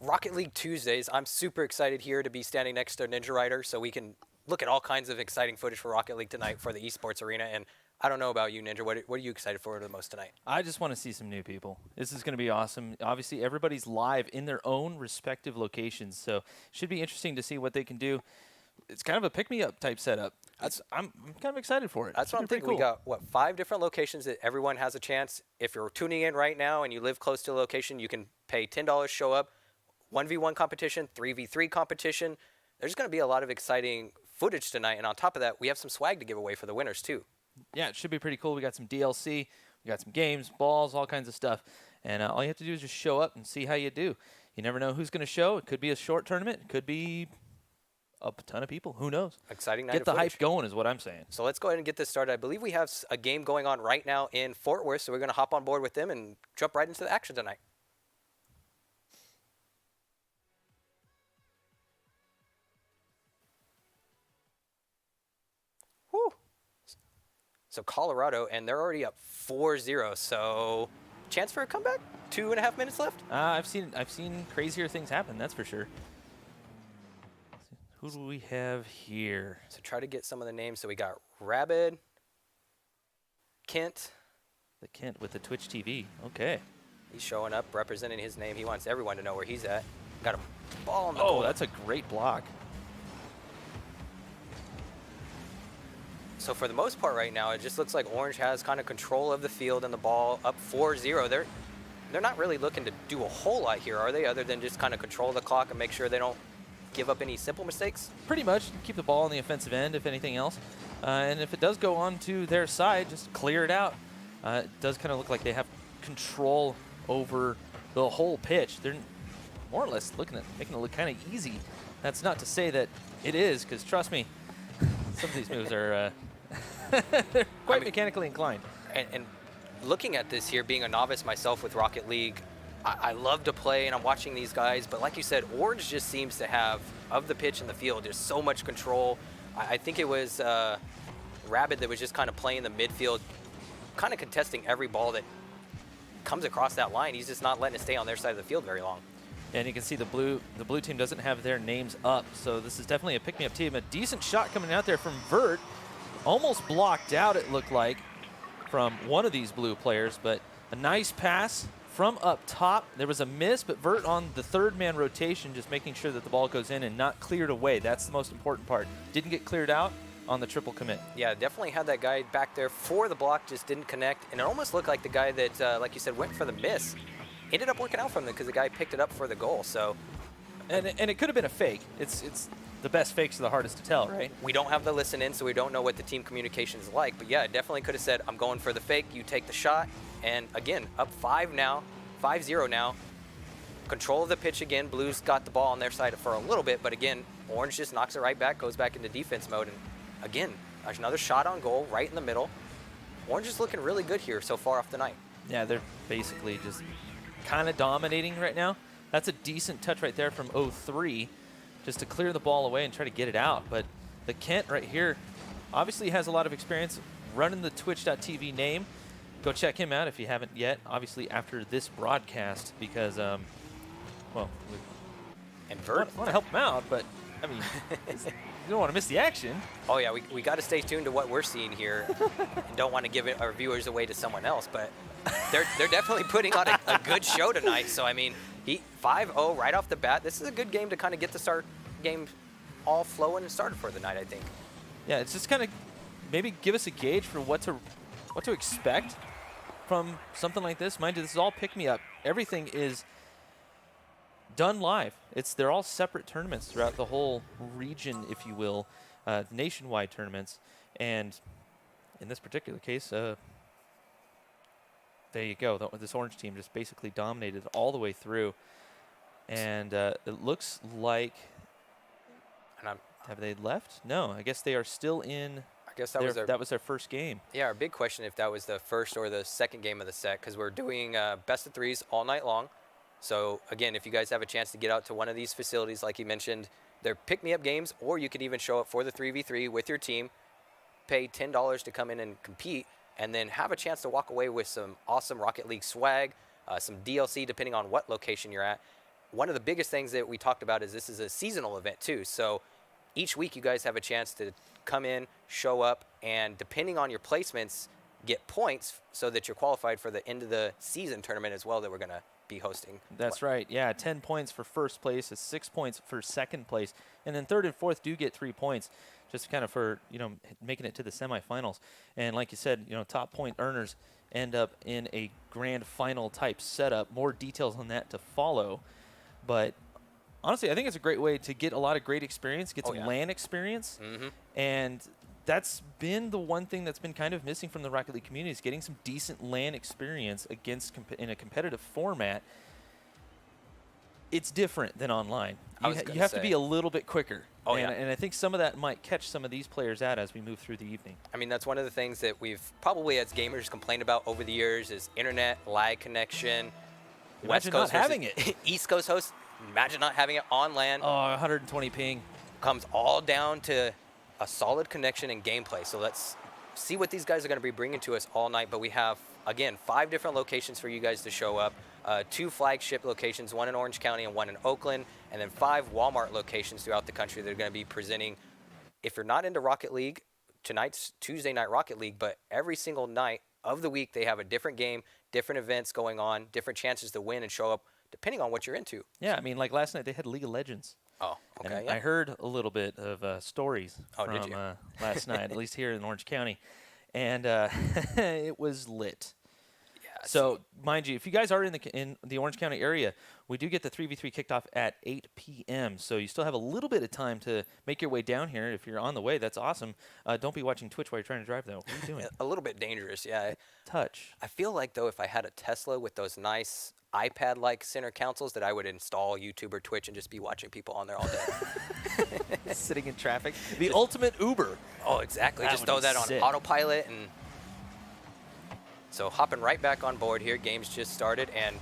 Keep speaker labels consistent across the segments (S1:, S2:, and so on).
S1: Rocket League Tuesdays, I'm super excited here to be standing next to Ninja Rider so we can look at all kinds of exciting footage for Rocket League tonight for the Esports Arena. And I don't know about you, Ninja. What are you excited for the most tonight?
S2: I just want to see some new people. This is going to be awesome. Obviously, everybody's live in their own respective locations, so it should be interesting to see what they can do. It's kind of a pick-me-up type setup. I'm kind of excited for it.
S1: That's what I'm thinking. Cool. We got, 5 different locations that everyone has a chance. If you're tuning in right now and you live close to a location, you can pay $10, show up. 1v1 competition, 3v3 competition. There's going to be a lot of exciting footage tonight. And on top of that, we have some swag to give away for the winners, too.
S2: Yeah, it should be pretty cool. We got some DLC. We got some games, balls, all kinds of stuff. And all you have to do is just show up and see how you do. You never know who's going to show. It could be a short tournament. It could be a ton of people. Who knows?
S1: Exciting night.
S2: Get the hype going is what I'm saying.
S1: So let's go ahead and get this started. I believe we have a game going on right now in Fort Worth, so we're going to hop on board with them and jump right into the action tonight. Whew. So Colorado, and they're already up 4-0, so chance for a comeback? 2.5 minutes left?
S2: I've seen crazier things happen, that's for sure. Who do we have here?
S1: So try to get some of the names. So we got Rabid, Kent.
S2: The Kent with the Twitch TV. Okay.
S1: He's showing up, representing his name. He wants everyone to know where he's at. Got a ball in the goal.
S2: That's a great block.
S1: So for the most part right now, it just looks like Orange has kind of control of the field and the ball up 4-0. They're not really looking to do a whole lot here, are they, other than just kind of control the clock and make sure they don't give up any simple mistakes?
S2: Pretty much. Keep the ball on the offensive end, if anything else. And if it does go on to their side, just clear it out. It does kind of look like they have control over the whole pitch. They're more or less looking at making it look kind of easy. That's not to say that it is, because trust me, some of these moves are they're quite mechanically inclined.
S1: And looking at this here, being a novice myself with Rocket League, I love to play, and I'm watching these guys. But like you said, Orange just seems to have, of the pitch and the field, there's so much control. I think it was Rabid that was just kind of playing the midfield, kind of contesting every ball that comes across that line. He's just not letting it stay on their side of the field very long.
S2: And you can see the blue team doesn't have their names up, so this is definitely a pick-me-up team. A decent shot coming out there from Vert. Almost blocked out, it looked like, from one of these blue players, but a nice pass from up top. There was a miss, but Vert on the third-man rotation, just making sure that the ball goes in and not cleared away. That's the most important part. Didn't get cleared out on the triple commit.
S1: Yeah, definitely had that guy back there for the block, just didn't connect. And it almost looked like the guy that, like you said, went for the miss. Ended up working out for him because the guy picked it up for the goal. So,
S2: and it could have been a fake. It's the best fakes are the hardest to tell, right?
S1: We don't have the listen in, so we don't know what the team communication is like. But yeah, it definitely could have said, I'm going for the fake, you take the shot. And again, up 5-0 now. Control of the pitch again. Blues got the ball on their side for a little bit, but again, Orange just knocks it right back, goes back into defense mode. And again, there's another shot on goal right in the middle. Orange is looking really good here so far off the night.
S2: Yeah, they're basically just kind of dominating right now. That's a decent touch right there from 0-3, just to clear the ball away and try to get it out. But the Kent right here obviously has a lot of experience running the Twitch.tv name. Go check him out if you haven't yet, obviously after this broadcast, because, well,
S1: and Vert
S2: want to help him out, but, I mean, you don't want to miss the action.
S1: Oh, yeah, we got to stay tuned to what we're seeing here and don't want to give our viewers away to someone else, but they're definitely putting on a good show tonight. So, I mean, 5-0 right off the bat. This is a good game to kind of get the game all flowing and started for the night, I think.
S2: Yeah, it's just kind of maybe give us a gauge for what to expect from something like this. Mind you, this is all pick-me-up. Everything is done live. They're all separate tournaments throughout the whole region, if you will, nationwide tournaments. And in this particular case, there you go. This Orange team just basically dominated all the way through. And it looks like, have they left? No, I guess they are still in. I guess that was their first game.
S1: Yeah, our big question if that was the first or the second game of the set, because we're doing best of threes all night long. So again, if you guys have a chance to get out to one of these facilities, like you mentioned, they're pick-me-up games, or you could even show up for the 3v3 with your team, pay $10 to come in and compete, and then have a chance to walk away with some awesome Rocket League swag, some DLC depending on what location you're at. One of the biggest things that we talked about is this is a seasonal event too. So each week you guys have a chance to come in, show up, and depending on your placements, get points so that you're qualified for the end of the season tournament as well that we're going to be hosting.
S2: That's right. Yeah, 10 points for first place, 6 points for second place, and then third and fourth do get 3 points, just kind of for, you know, making it to the semifinals. And like you said, you know, top point earners end up in a grand final type setup. More details on that to follow. But honestly, I think it's a great way to get a lot of great experience, get some LAN experience. And that's been the one thing that's been kind of missing from the Rocket League community, is getting some decent LAN experience against in a competitive format. It's different than online. You have to be a little bit quicker. And I think some of that might catch some of these players out as we move through the evening.
S1: I mean, that's one of the things that we've probably as gamers complained about over the years is internet, lag connection.
S2: Imagine not having it.
S1: East Coast hosts, imagine not having it on LAN.
S2: Oh, 120 ping.
S1: Comes all down to a solid connection and gameplay. So let's see what these guys are going to be bringing to us all night. But we have, again, 5 different locations for you guys to show up. 2 flagship locations, 1 in Orange County and 1 in Oakland, and then 5 Walmart locations throughout the country that are going to be presenting. If you're not into Rocket League, tonight's Tuesday Night Rocket League, but every single night of the week they have a different game, different events going on, different chances to win and show up depending on what you're into.
S2: Yeah, I mean, like last night they had League of Legends.
S1: Oh, okay.
S2: And I heard a little bit of stories from
S1: did you?
S2: Last night, at least here in Orange County, and it was lit. Yeah. So, mind you, if you guys are in the Orange County area, we do get the 3v3 kicked off at 8 p.m. So you still have a little bit of time to make your way down here. If you're on the way, that's awesome. Don't be watching Twitch while you're trying to drive, though. What are you doing?
S1: A little bit dangerous, yeah.
S2: Touch.
S1: I feel like, though, if I had a Tesla with those nice iPad-like center consoles, that I would install YouTube or Twitch and just be watching people on there all day.
S2: Sitting in traffic. The ultimate Uber.
S1: Oh, exactly.
S2: That
S1: just
S2: would
S1: throw
S2: be
S1: that on
S2: sick.
S1: autopilot. And so hopping right back on board here. Game's just started, and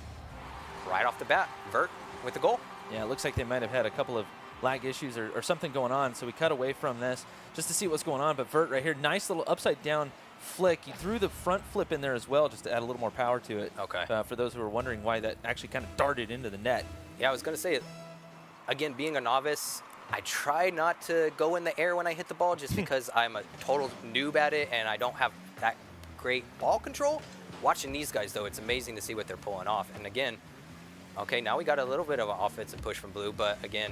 S1: right off the bat, Vert with the goal.
S2: Yeah, it looks like they might have had a couple of lag issues or something going on, so we cut away from this just to see what's going on. But Vert right here, nice little upside-down flick. He threw the front flip in there as well just to add a little more power to it.
S1: Okay.
S2: For those who are wondering why that actually kind of darted into the net.
S1: Yeah, I was going to say, again, being a novice, I try not to go in the air when I hit the ball just because I'm a total noob at it and I don't have that great ball control. Watching these guys, though, it's amazing to see what they're pulling off. And again, okay, now we got a little bit of an offensive push from Blue, but again,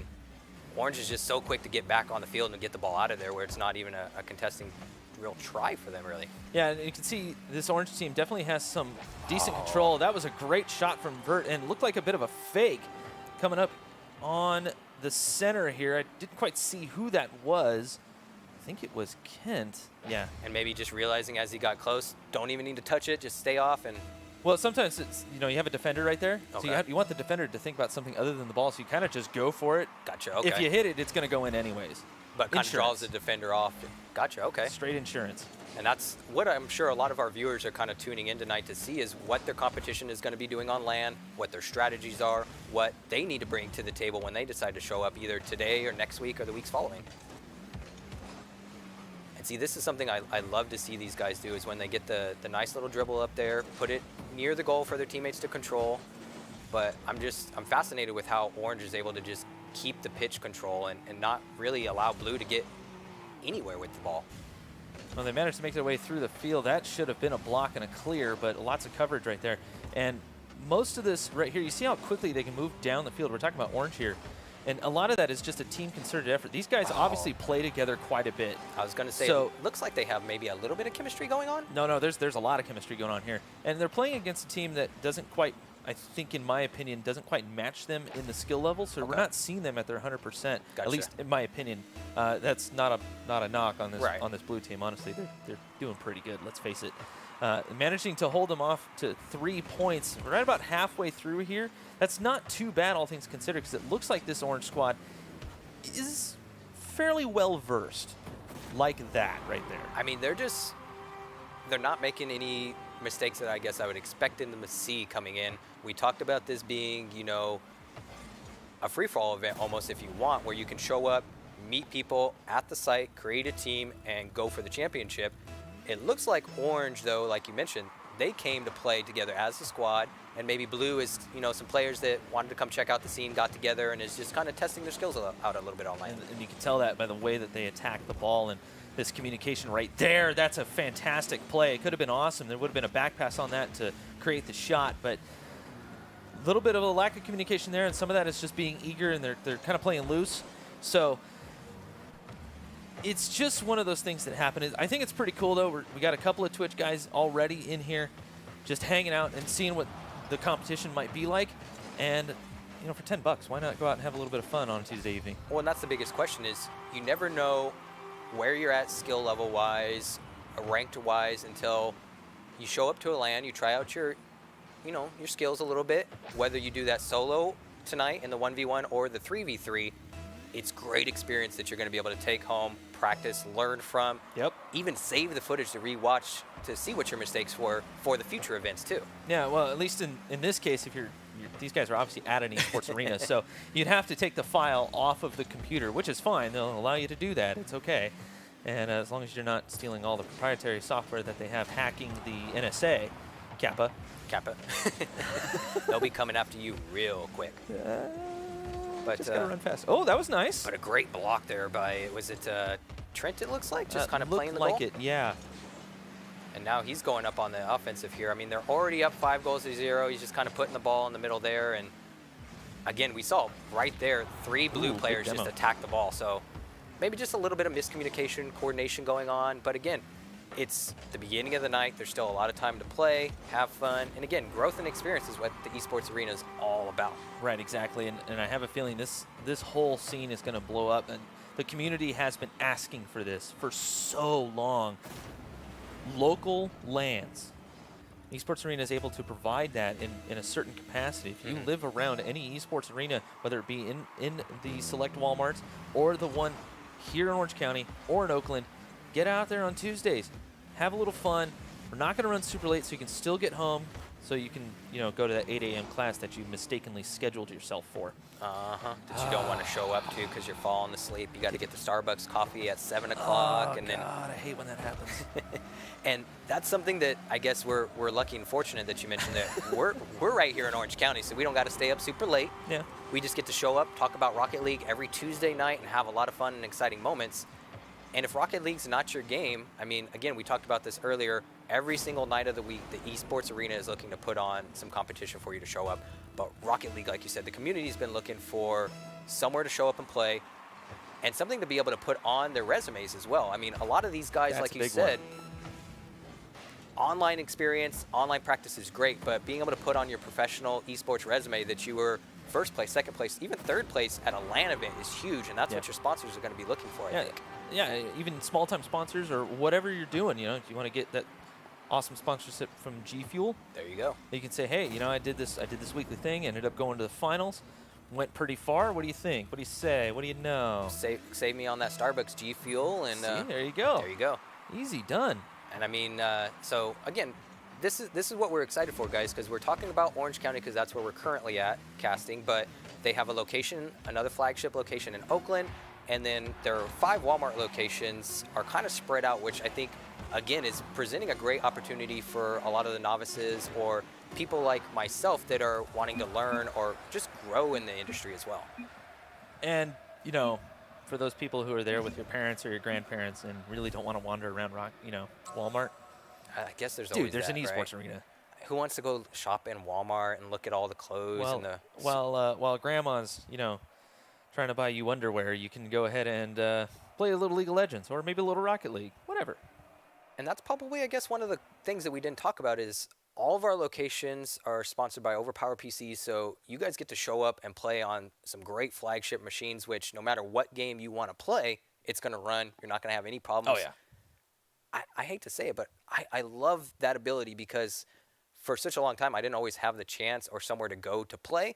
S1: Orange is just so quick to get back on the field and get the ball out of there where it's not even a contesting real try for them, really.
S2: Yeah, and you can see this Orange team definitely has some decent control. That was a great shot from Vert, and it looked like a bit of a fake coming up on the center here. I didn't quite see who that was. I think it was Kent. Yeah.
S1: And maybe just realizing as he got close, don't even need to touch it, just stay off. And
S2: well, sometimes it's, you know, you have a defender right there,
S1: okay.
S2: So you want the defender to think about something other than the ball, so you kind of just go for it.
S1: Gotcha, okay.
S2: If you hit it, it's going to go in anyways.
S1: But kind of draws the defender off. Gotcha, okay.
S2: Straight insurance.
S1: And that's what I'm sure a lot of our viewers are kind of tuning in tonight to see, is what their competition is going to be doing on LAN, what their strategies are, what they need to bring to the table when they decide to show up either today or next week or the weeks following. And see, this is something I love to see these guys do, is when they get the nice little dribble up there, put it near the goal for their teammates to control. But I'm fascinated with how Orange is able to just keep the pitch control and not really allow Blue to get anywhere with the ball.
S2: Well, they managed to make their way through the field. That should have been a block and a clear, but lots of coverage right there. And most of this right here, you see how quickly they can move down the field. We're talking about Orange here. And a lot of that is just a team concerted effort. These guys obviously play together quite a bit.
S1: I was going to say, so, it looks like they have maybe a little bit of chemistry going on.
S2: No, there's a lot of chemistry going on here. And they're playing against a team that doesn't quite, I think in my opinion, doesn't quite match them in the skill level. So we're not seeing them at their 100%,
S1: Gotcha.
S2: at least in my opinion. That's not a knock on this Blue team. Honestly, they're doing pretty good. Let's face it. Managing to hold them off to 3 points right about halfway through here. That's not too bad, all things considered, because it looks like this Orange squad is fairly well versed like that right there.
S1: I mean, they're not making any mistakes that I guess I would expect them to see coming in. We talked about this being, you know, a free-for-all event almost, if you want, where you can show up, meet people at the site, create a team, and go for the championship. It looks like Orange, though, like you mentioned, they came to play together as a squad, and maybe Blue is, some players that wanted to come check out the scene, got together, and is just kind of testing their skills out a little bit online.
S2: And you can tell that by the way that they attack the ball and this communication right there. That's a fantastic play. It could have been awesome. There would have been a back pass on that to create the shot, but a little bit of a lack of communication there, and some of that is just being eager, and they're kind of playing loose. So it's just one of those things that happen. I think it's pretty cool, though. We got a couple of Twitch guys already in here just hanging out and seeing what the competition might be like. And, for $10, why not go out and have a little bit of fun on a Tuesday evening?
S1: Well, and that's the biggest question is you never know where you're at skill level-wise, ranked-wise, until you show up to a LAN, you try out your skills a little bit, whether you do that solo tonight in the 1v1 or the 3v3. It's great experience that you're going to be able to take home, practice, learn from.
S2: Yep.
S1: Even save the footage to rewatch to see what your mistakes were for the future events too.
S2: Yeah, well, at least in this case, if these guys are obviously at an esports arena, so you'd have to take the file off of the computer, which is fine. They'll allow you to do that. It's okay. And as long as you're not stealing all the proprietary software that they have hacking the NSA, Kappa.
S1: They'll be coming after you real quick. But
S2: just gotta run fast. Oh, that was nice.
S1: But a great block there by, was it Trent, it looks like? Just kind of playing the
S2: like
S1: goal?
S2: It, yeah.
S1: And now he's going up on the offensive here. I mean, they're already up 5-0. He's just kind of putting the ball in the middle there. And again, we saw right there 3 blue players just attack the ball. So maybe just a little bit of miscommunication, coordination going on. But again, it's the beginning of the night. There's still a lot of time to play, have fun. And again, growth and experience is what the Esports Arena is all about.
S2: Right, exactly. And I have a feeling this whole scene is going to blow up. And the community has been asking for this for so long. Local LANs. Esports Arena is able to provide that in a certain capacity. If you live around any esports arena, whether it be in the select Walmarts or the one here in Orange County or in Oakland, get out there on Tuesdays. Have a little fun. We're not going to run super late, so you can still get home, so you can go to that 8 a.m. class that you mistakenly scheduled yourself for.
S1: That you don't want to show up to because you're falling asleep. You got to get the Starbucks coffee at 7 o'clock.
S2: Oh, God, I hate when that happens.
S1: And that's something that I guess we're lucky and fortunate that you mentioned that we're right here in Orange County, so we don't got to stay up super late.
S2: Yeah.
S1: We just get to show up, talk about Rocket League every Tuesday night, and have a lot of fun and exciting moments. And if Rocket League's not your game, I mean, again, we talked about this earlier, every single night of the week, the Esports Arena is looking to put on some competition for you to show up. But Rocket League, like you said, the community's been looking for somewhere to show up and play and something to be able to put on their resumes as well. I mean, a lot of these guys, like you said, online experience, online practice is great, but being able to put on your professional esports resume that you were first place, second place, even third place at a LAN event is huge, and that's what your sponsors are going to be looking for, I think.
S2: Yeah, even small-time sponsors or whatever you're doing, if you want to get that awesome sponsorship from G Fuel.
S1: There you go.
S2: You can say, hey, I did this weekly thing, ended up going to the finals, went pretty far. What do you think? What do you say? What do you know?
S1: Save me on that Starbucks G Fuel, and
S2: see, there you go.
S1: There you go.
S2: Easy done.
S1: And I mean, so again, this is what we're excited for, guys, because we're talking about Orange County because that's where we're currently at casting, but they have a location, another flagship location in Oakland, and then their 5 Walmart locations are kind of spread out, which I think, again, is presenting a great opportunity for a lot of the novices or people like myself that are wanting to learn or just grow in the industry as well.
S2: And, for those people who are there with your parents or your grandparents and really don't want to wander around, Walmart.
S1: I guess there's always
S2: there's
S1: that,
S2: an esports
S1: right?
S2: arena.
S1: Who wants to go shop in Walmart and look at all the clothes and the...
S2: While grandma's, trying to buy you underwear, you can go ahead and play a little League of Legends or maybe a little Rocket League, whatever.
S1: And that's probably, I guess, one of the things that we didn't talk about is all of our locations are sponsored by Overpower PCs, so you guys get to show up and play on some great flagship machines, which no matter what game you want to play, it's going to run. You're not going to have any problems.
S2: Oh, yeah.
S1: I hate to say it, but I love that ability because for such a long time, I didn't always have the chance or somewhere to go to play.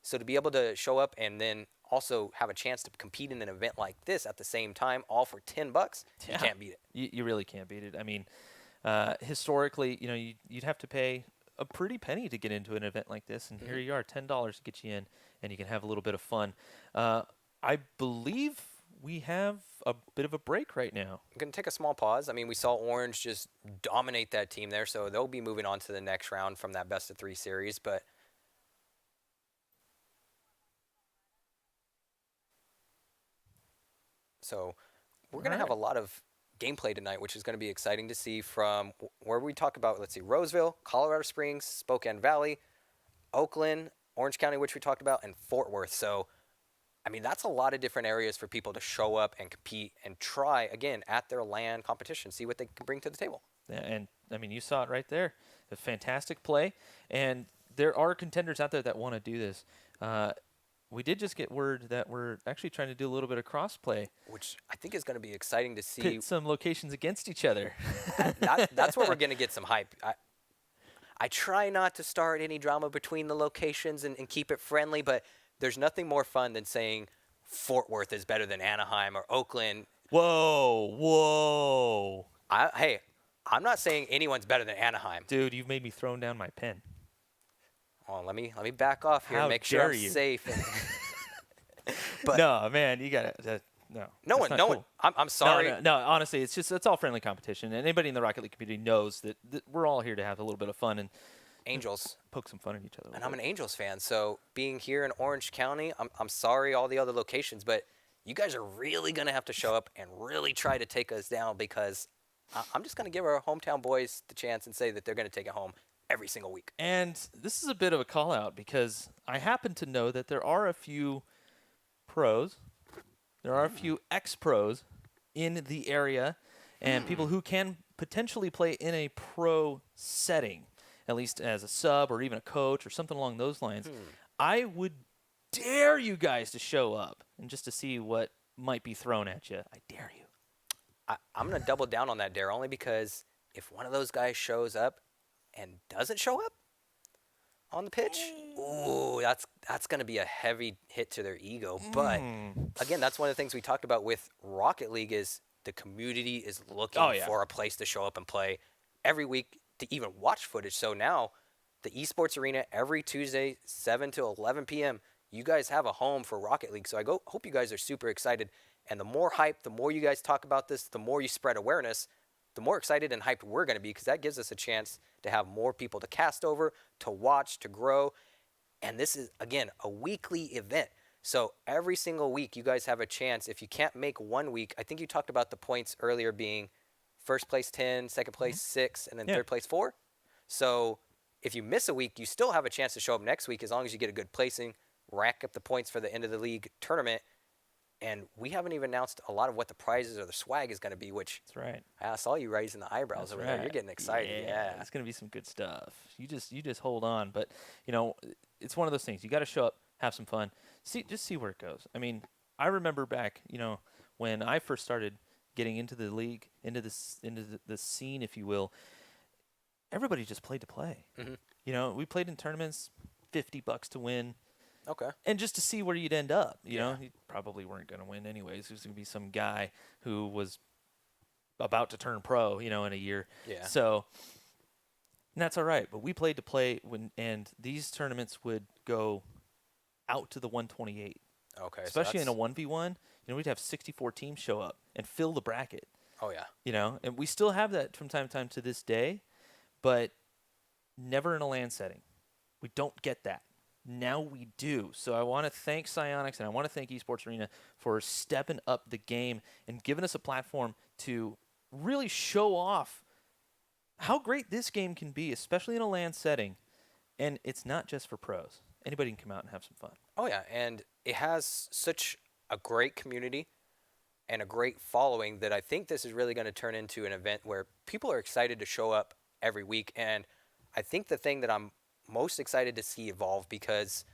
S1: So to be able to show up and then also have a chance to compete in an event like this at the same time, all for $10, you can't beat it.
S2: You really can't beat it. I mean, historically, you'd have to pay a pretty penny to get into an event like this, and here you are, $10 to get you in, and you can have a little bit of fun. I believe we have a bit of a break right now.
S1: I'm going to take a small pause. I mean, we saw Orange just dominate that team there, so they'll be moving on to the next round from that best-of-3 series. But so we're going to have a lot of gameplay tonight, which is going to be exciting to see from where we talk about, let's see, Roseville, Colorado Springs, Spokane Valley, Oakland, Orange County, which we talked about, and Fort Worth. So, I mean, that's a lot of different areas for people to show up and compete and try, again, at their LAN competition, see what they can bring to the table.
S2: Yeah, and, I mean, you saw it right there. A fantastic play. And there are contenders out there that want to do this. We did just get word that we're actually trying to do a little bit of cross-play.
S1: Which I think is going to be exciting to see.
S2: Pit some locations against each other.
S1: That's where we're going to get some hype. I try not to start any drama between the locations and keep it friendly, but there's nothing more fun than saying Fort Worth is better than Anaheim or Oakland.
S2: Whoa.
S1: Hey, I'm not saying anyone's better than Anaheim.
S2: Dude, you've made me throw down my pen.
S1: Oh, let me back off here and make sure I'm safe.
S2: But no, man, you got to no.
S1: No one. I'm sorry.
S2: No, honestly, it's all friendly competition. And anybody in the Rocket League community knows that we're all here to have a little bit of fun and
S1: Angels.
S2: Poke some fun at each other.
S1: And I'm an Angels fan, so being here in Orange County, I'm sorry all the other locations, but you guys are really going to have to show up and really try to take us down, because I'm just going to give our hometown boys the chance and say that they're going to take it home every single week.
S2: And this is a bit of a call out, because I happen to know that there are a few pros, there are a few ex-pros in the area, and people who can potentially play in a pro setting, at least as a sub or even a coach or something along those lines. I would dare you guys to show up and just to see what might be thrown at you. I dare you.
S1: I'm going to double down on that dare, only because if one of those guys shows up and doesn't show up on the pitch, ooh, that's going to be a heavy hit to their ego. But again, that's one of the things we talked about with Rocket League is the community is looking for a place to show up and play every week to even watch footage. So now the Esports Arena every Tuesday, 7 to 11 p.m., you guys have a home for Rocket League. So I hope you guys are super excited. And the more hype, the more you guys talk about this, the more you spread awareness, the more excited and hyped we're going to be, because that gives us a chance to have more people to cast over, to watch, to grow. And this is, again, a weekly event. So every single week you guys have a chance. If you can't make 1 week, I think you talked about the points earlier being first place 10, second place 6, and then third place 4. So if you miss a week, you still have a chance to show up next week as long as you get a good placing, rack up the points for the end of the league tournament. And we haven't even announced a lot of what the prizes or the swag is going to be, which
S2: that's right.
S1: I saw you raising the eyebrows over there. You're getting excited. Yeah.
S2: It's going to be some good stuff. You just hold on. But, you know, it's one of those things. You got to show up, have some fun, just see where it goes. I mean, I remember back, you know, when I first started getting into the league, into the scene, if you will, everybody just played to play. You know, we played in tournaments, $50 to win.
S1: Okay.
S2: And just to see where you'd end up, you know, you probably weren't going to win anyways. There's going to be some guy who was about to turn pro, you know, in a year.
S1: Yeah.
S2: So and that's all right. But we played to play and these tournaments would go out to the 128.
S1: Okay.
S2: Especially in a 1v1, you know, we'd have 64 teams show up and fill the bracket.
S1: Oh, yeah.
S2: You know, and we still have that from time to time to this day, but never in a LAN setting. We don't get that. Now we do. So I want to thank Psyonix and I want to thank Esports Arena for stepping up the game and giving us a platform to really show off how great this game can be, especially in a LAN setting. And it's not just for pros. Anybody can come out and have some fun.
S1: Oh, yeah. And it has such a great community and a great following that I think this is really going to turn into an event where people are excited to show up every week. And I think the thing that I'm most excited to see evolve, because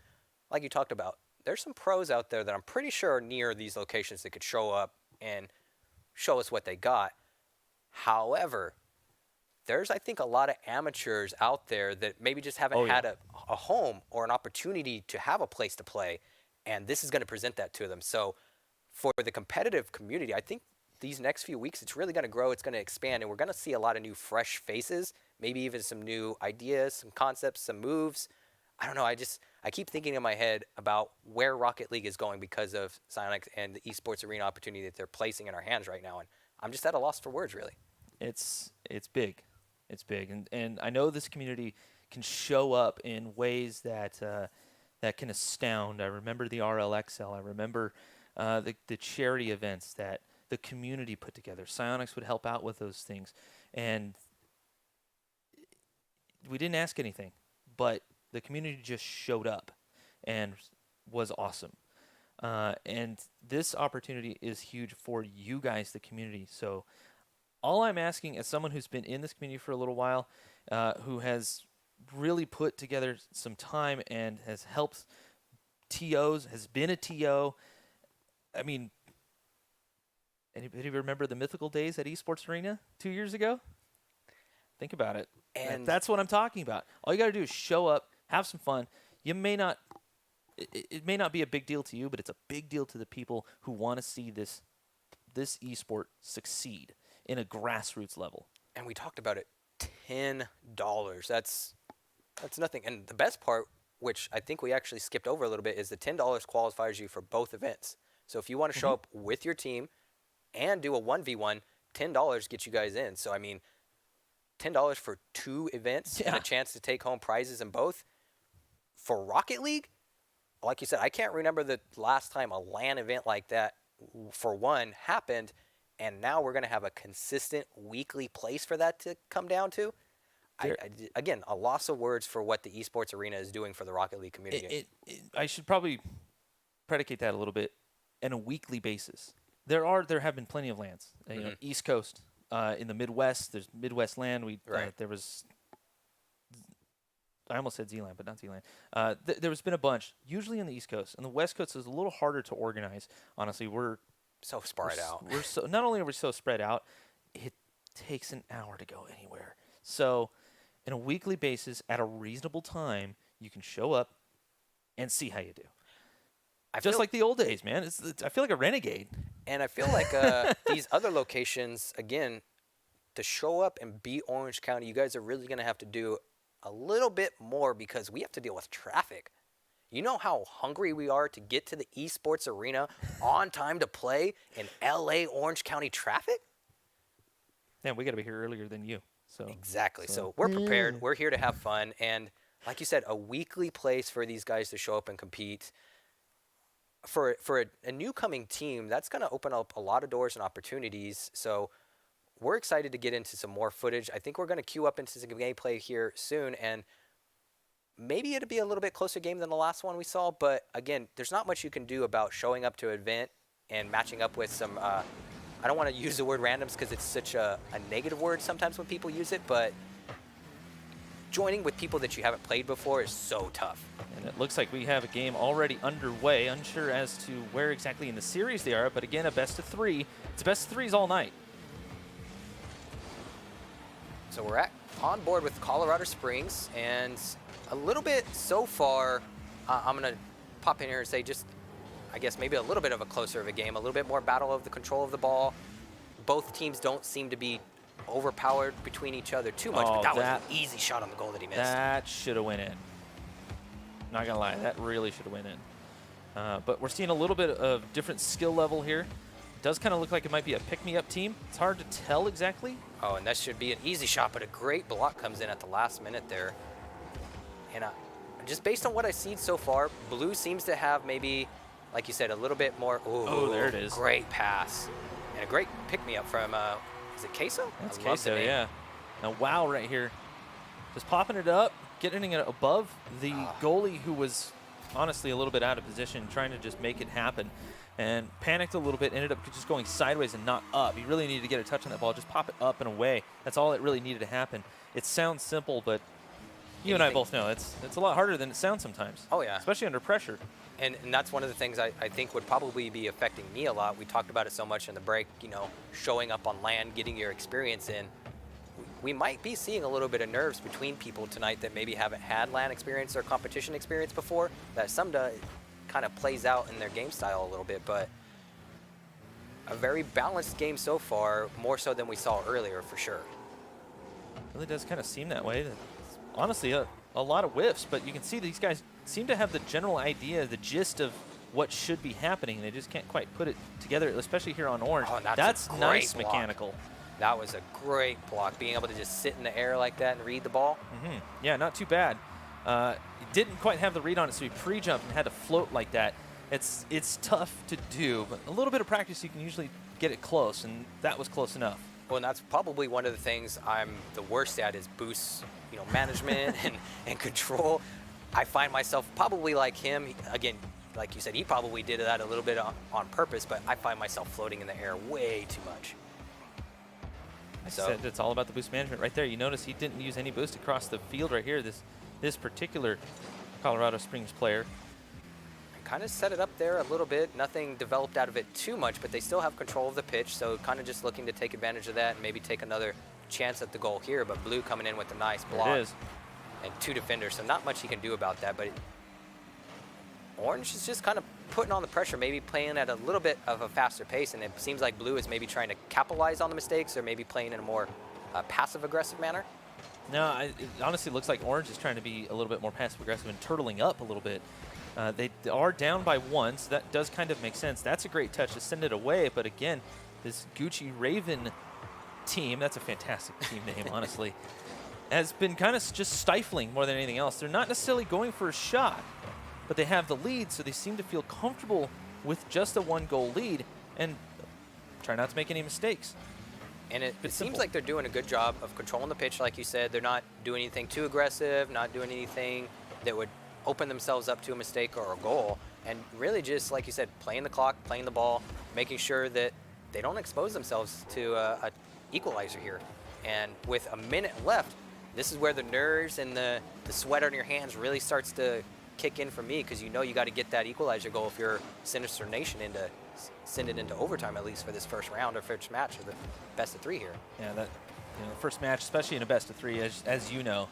S1: like you talked about, there's some pros out there that I'm pretty sure are near these locations that could show up and show us what they got. However, there's, I think, a lot of amateurs out there that maybe just haven't had a home or an opportunity to have a place to play, and this is going to present that to them. So for the competitive community, I think these next few weeks, it's really going to grow, it's going to expand, and we're going to see a lot of new fresh faces, maybe even some new ideas, some concepts, some moves. I don't know. I keep thinking in my head about where Rocket League is going because of Psyonix and the Esports Arena opportunity that they're placing in our hands right now. And I'm just at a loss for words, really.
S2: It's big. It's big. And I know this community can show up in ways that that can astound. I remember the RLXL. I remember the charity events that the community put together. Psyonix would help out with those things. And we didn't ask anything, but the community just showed up and was awesome. And this opportunity is huge for you guys, the community. So all I'm asking as someone who's been in this community for a little while, who has really put together some time and has helped TOs, has been a TO. I mean, anybody remember the mythical days at Esports Arena 2 years ago? Think about it. And that's what I'm talking about. All you got to do is show up, have some fun. You may not, it may not be a big deal to you, but it's a big deal to the people who want to see this esport succeed in a grassroots level.
S1: And we talked about it, $10. That's nothing. And the best part, which I think we actually skipped over a little bit, is the $10 qualifies you for both events. So if you want to show up with your team and do a 1v1, $10 gets you guys in. So I mean, $10 for 2 events and a chance to take home prizes in both. For Rocket League, like you said, I can't remember the last time a LAN event like that, for one, happened, and now we're going to have a consistent weekly place for that to come down to. Again, a loss of words for what the Esports Arena is doing for the Rocket League community.
S2: I should probably predicate that a little bit. On a weekly basis, there have been plenty of LANs. You know, East Coast, in the Midwest, there's Midwest LAN. There was, I almost said Z-LAN, but not Z-LAN. There's been a bunch, usually on the East Coast. On the West Coast, it's a little harder to organize. Honestly, we're
S1: so spread out.
S2: We're so, not only are we so spread out, it takes an hour to go anywhere. So, on a weekly basis, at a reasonable time, you can show up and see how you do. Just like the old days, man. I feel like a renegade.
S1: And I feel like these other locations, again, to show up and beat Orange County, you guys are really going to have to do a little bit more because we have to deal with traffic. You know how hungry we are to get to the Esports Arena on time to play in LA Orange County traffic?
S2: Yeah, we got to be here earlier than you. So
S1: Exactly. So we're prepared. We're here to have fun. And like you said, a weekly place for these guys to show up and compete. For a new coming team, that's going to open up a lot of doors and opportunities. So we're excited to get into some more footage. I think we're going to queue up into some gameplay here soon, and maybe it'll be a little bit closer game than the last one we saw. But again, there's not much you can do about showing up to an event and matching up with some. I don't want to use the word randoms because it's such a negative word sometimes when people use it, but joining with people that you haven't played before is so tough.
S2: And it looks like we have a game already underway. Unsure as to where exactly in the series they are, but again, a best of 3. It's a best of 3s all night.
S1: So we're on board with Colorado Springs, and a little bit so far, I'm going to pop in here and say just, I guess, maybe a little bit of a closer of a game, a little bit more battle of the control of the ball. Both teams don't seem to be overpowered between each other too much, but that was an easy shot on the goal that he missed.
S2: That should have went in. Not gonna lie, that really should have went in. But we're seeing a little bit of different skill level here. It does kind of look like it might be a pick-me-up team. It's hard to tell exactly.
S1: Oh, and that should be an easy shot, but a great block comes in at the last minute there. And just based on what I've seen so far, Blue seems to have maybe, like you said, a little bit more.
S2: Oh, there it is.
S1: Great pass. And a great pick-me-up from, is it Queso?
S2: That's Queso, yeah. Now, wow right here. Just popping it up, getting it above the goalie who was honestly a little bit out of position, trying to just make it happen. And panicked a little bit, ended up just going sideways and not up. He really needed to get a touch on that ball, just pop it up and away. That's all that really needed to happen. It sounds simple, but you and I both know it's a lot harder than it sounds sometimes.
S1: Oh, yeah.
S2: Especially under pressure.
S1: And that's one of the things I think would probably be affecting me a lot. We talked about it so much in the break, you know, showing up on land, getting your experience in. We might be seeing a little bit of nerves between people tonight that maybe haven't had LAN experience or competition experience before, that some kind of plays out in their game style a little bit. But a very balanced game so far, more so than we saw earlier, for sure.
S2: It really does kind of seem that way. honestly, a lot of whiffs, but you can see these guys seem to have the general idea, the gist of what should be happening. They just can't quite put it together, especially here on orange.
S1: Oh,
S2: that's
S1: a great
S2: nice
S1: block.
S2: mechanical.
S1: That was a great block, being able to just sit in the air like that and read the ball.
S2: Yeah, not too bad. He didn't quite have the read on it, so he pre-jumped and had to float like that. It's tough to do, but a little bit of practice, you can usually get it close, and that was close enough.
S1: Well, and that's probably one of the things I'm the worst at is boost, management and control. I find myself probably like him. Again, like you said, he probably did that a little bit on purpose, but I find myself floating in the air way too much.
S2: I said it's all about the boost management right there. You notice he didn't use any boost across the field right here, this particular Colorado Springs player.
S1: Kind of set it up there a little bit. Nothing developed out of it too much, but they still have control of the pitch, so kind of just looking to take advantage of that and maybe take another chance at the goal here. But Blue coming in with a nice block.
S2: There it is.
S1: And 2 defenders, so not much he can do about that. But Orange is just kind of putting on the pressure, maybe playing at a little bit of a faster pace, and it seems like Blue is maybe trying to capitalize on the mistakes or maybe playing in a more passive-aggressive manner.
S2: No, it honestly looks like Orange is trying to be a little bit more passive-aggressive and turtling up a little bit. They are down by 1, so that does kind of make sense. That's a great touch to send it away, but again, this Gucci Raven team, that's a fantastic team name, honestly, has been kind of just stifling more than anything else. They're not necessarily going for a shot, but they have the lead, so they seem to feel comfortable with just a 1-goal lead and try not to make any mistakes.
S1: And it seems like they're doing a good job of controlling the pitch, like you said. They're not doing anything too aggressive, not doing anything that would open themselves up to a mistake or a goal, and really just, like you said, playing the clock, playing the ball, making sure that they don't expose themselves to a equalizer here. And with a minute left, this is where the nerves and the sweat on your hands really starts to kick in for me, because you got to get that equalizer goal if you're Sinister Nation send it into overtime, at least for this first round or first match of the best of 3 here.
S2: Yeah, that first match, especially in a best of 3, as you know,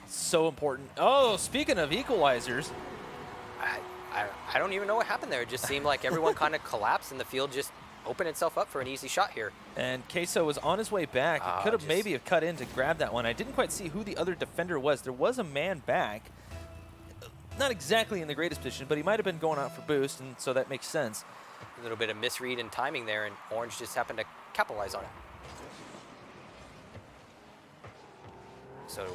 S2: so important. Oh, speaking of equalizers,
S1: I don't even know what happened there. It just seemed like everyone kind of collapsed and the field just opened itself up for an easy shot here.
S2: And Queso was on his way back. He could have maybe cut in to grab that one. I didn't quite see who the other defender was. There was a man back. Not exactly in the greatest position, but he might have been going out for boost, and so that makes sense.
S1: A little bit of misread and timing there, and Orange just happened to capitalize on it. So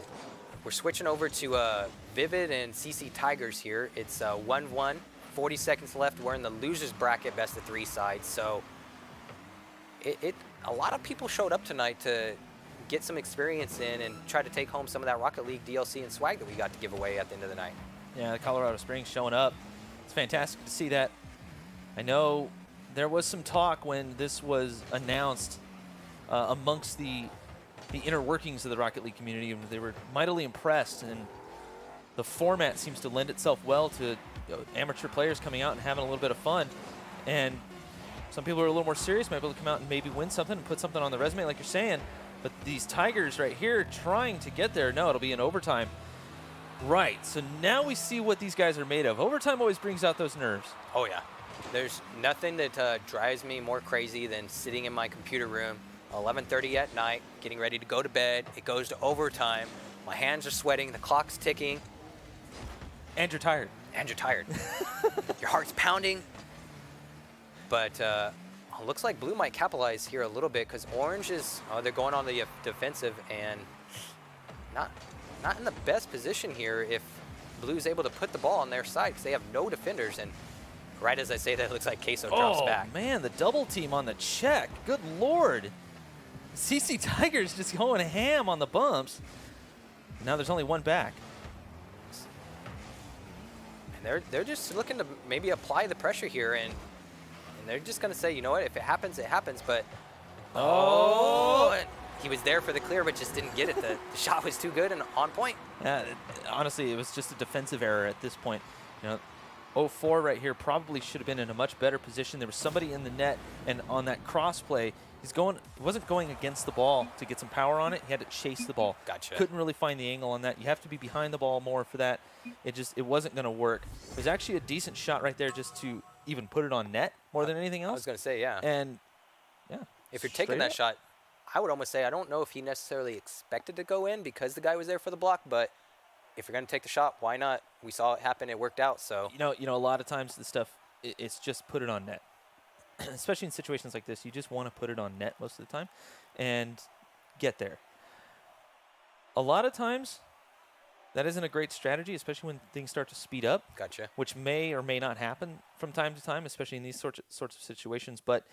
S1: we're switching over to Vivid and CC Tigers here. It's 1-1, 40 seconds left. We're in the losers bracket, best of 3 sides. So a lot of people showed up tonight to get some experience in and try to take home some of that Rocket League DLC and swag that we got to give away at the end of the night.
S2: Yeah, the Colorado Springs showing up. It's fantastic to see that. I know there was some talk when this was announced amongst the inner workings of the Rocket League community, and they were mightily impressed, and the format seems to lend itself well to amateur players coming out and having a little bit of fun. And some people are a little more serious, might be able to come out and maybe win something and put something on the resume like you're saying. But these Tigers right here trying to get there. No, it'll be in overtime. Right, so now we see what these guys are made of. Overtime always brings out those nerves.
S1: Oh, yeah. There's nothing that drives me more crazy than sitting in my computer room, 11:30 at night, getting ready to go to bed. It goes to overtime. My hands are sweating. The clock's ticking.
S2: And you're tired.
S1: And you're tired. Your heart's pounding. But looks like Blue might capitalize here a little bit, because Orange is, they're going on the defensive and not in the best position here if Blue's able to put the ball on their side, because they have no defenders. And right as I say that, it looks like Queso drops back.
S2: Oh, man, the double team on the check. Good Lord. CC Tigers just going ham on the bumps. Now there's only one back.
S1: And they're just looking to maybe apply the pressure here, and they're just going to say, you know what, if it happens, it happens. But, he was there for the clear, but just didn't get it. The shot was too good and on point.
S2: Honestly, it was just a defensive error at this point. 0-4 right here probably should have been in a much better position. There was somebody in the net, and on that cross play, he wasn't going against the ball to get some power on it. He had to chase the ball.
S1: Gotcha.
S2: Couldn't really find the angle on that. You have to be behind the ball more for that. It wasn't going to work. It was actually a decent shot right there just to even put it on net more than anything else.
S1: I was going to say, yeah.
S2: And, yeah.
S1: If you're taking that shot, I would almost say I don't know if he necessarily expected to go in because the guy was there for the block, but if you're going to take the shot, why not? We saw it happen. It worked out. So
S2: You know, a lot of times the stuff, it's just put it on net. Especially in situations like this, you just want to put it on net most of the time and get there. A lot of times, that isn't a great strategy, especially when things start to speed up.
S1: Gotcha.
S2: Which may or may not happen from time to time, especially in these sorts of situations. But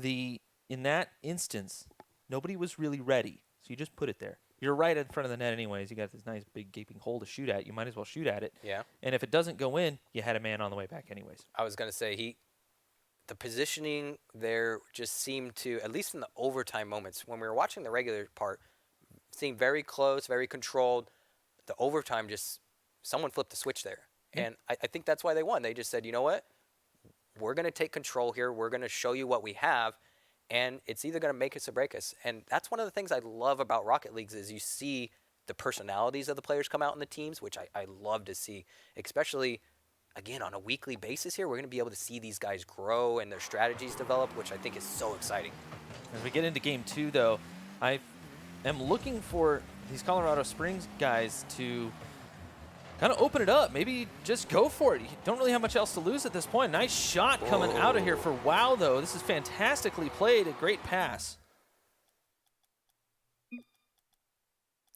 S2: in that instance, nobody was really ready, so you just put it there. You're right in front of the net anyways. You got this nice big gaping hole to shoot at. You might as well shoot at it.
S1: Yeah.
S2: And if it doesn't go in, you had a man on the way back anyways.
S1: I was going to say the positioning there just seemed to, at least in the overtime moments, when we were watching the regular part, seemed very close, very controlled. The overtime, just someone flipped the switch there. Mm-hmm. And I think that's why they won. They just said, you know what? We're going to take control here. We're going to show you what we have. And it's either going to make us or break us. And that's one of the things I love about Rocket Leagues is you see the personalities of the players come out in the teams, which I love to see, especially again, on a weekly basis here. We're going to be able to see these guys grow and their strategies develop, which I think is so exciting.
S2: As we get into game 2, though, I am looking for these Colorado Springs guys to kind of open it up. Maybe just go for it. You don't really have much else to lose at this point. Nice shot coming out of here for WoW, though. This is fantastically played. A great pass.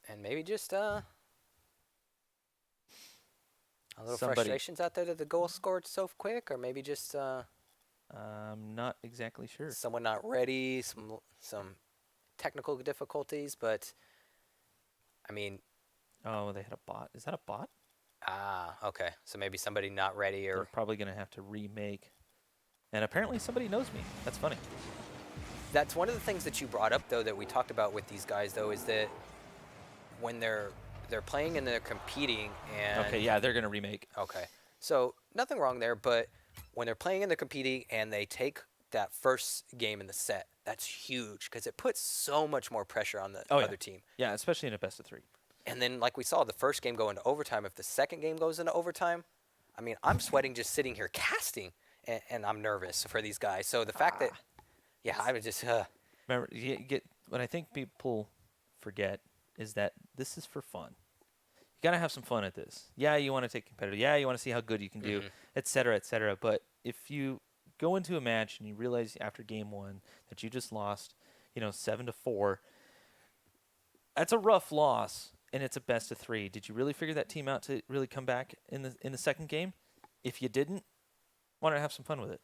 S1: And maybe just a little frustrations out there that the goal scored so quick, or maybe just
S2: I'm not exactly sure.
S1: Someone not ready, some technical difficulties, but I mean.
S2: Oh, they had a bot. Is that a bot?
S1: Ah, okay. So maybe somebody not ready, or
S2: they're probably going to have to remake. And apparently somebody knows me. That's funny.
S1: That's one of the things that you brought up, though, that we talked about with these guys, though, is that when they're playing and they're competing and...
S2: Okay, yeah, they're going to remake.
S1: Okay. So nothing wrong there, but when they're playing and they're competing and they take that first game in the set, that's huge because it puts so much more pressure on the other team.
S2: Yeah, especially in a best-of-3.
S1: And then, like we saw, the first game go into overtime. If the second game goes into overtime, I mean, I'm sweating just sitting here casting, and I'm nervous for these guys. So the fact that, yeah, I was just...
S2: Remember, what I think people forget is that this is for fun. You got to have some fun at this. Yeah, you want to take competitive. Yeah, you want to see how good you can do, et cetera, et cetera. But if you go into a match and you realize after game 1 that you just lost, 7-4, that's a rough loss. And it's a best-of-3. Did you really figure that team out to really come back in the second game? If you didn't, why not have some fun with it?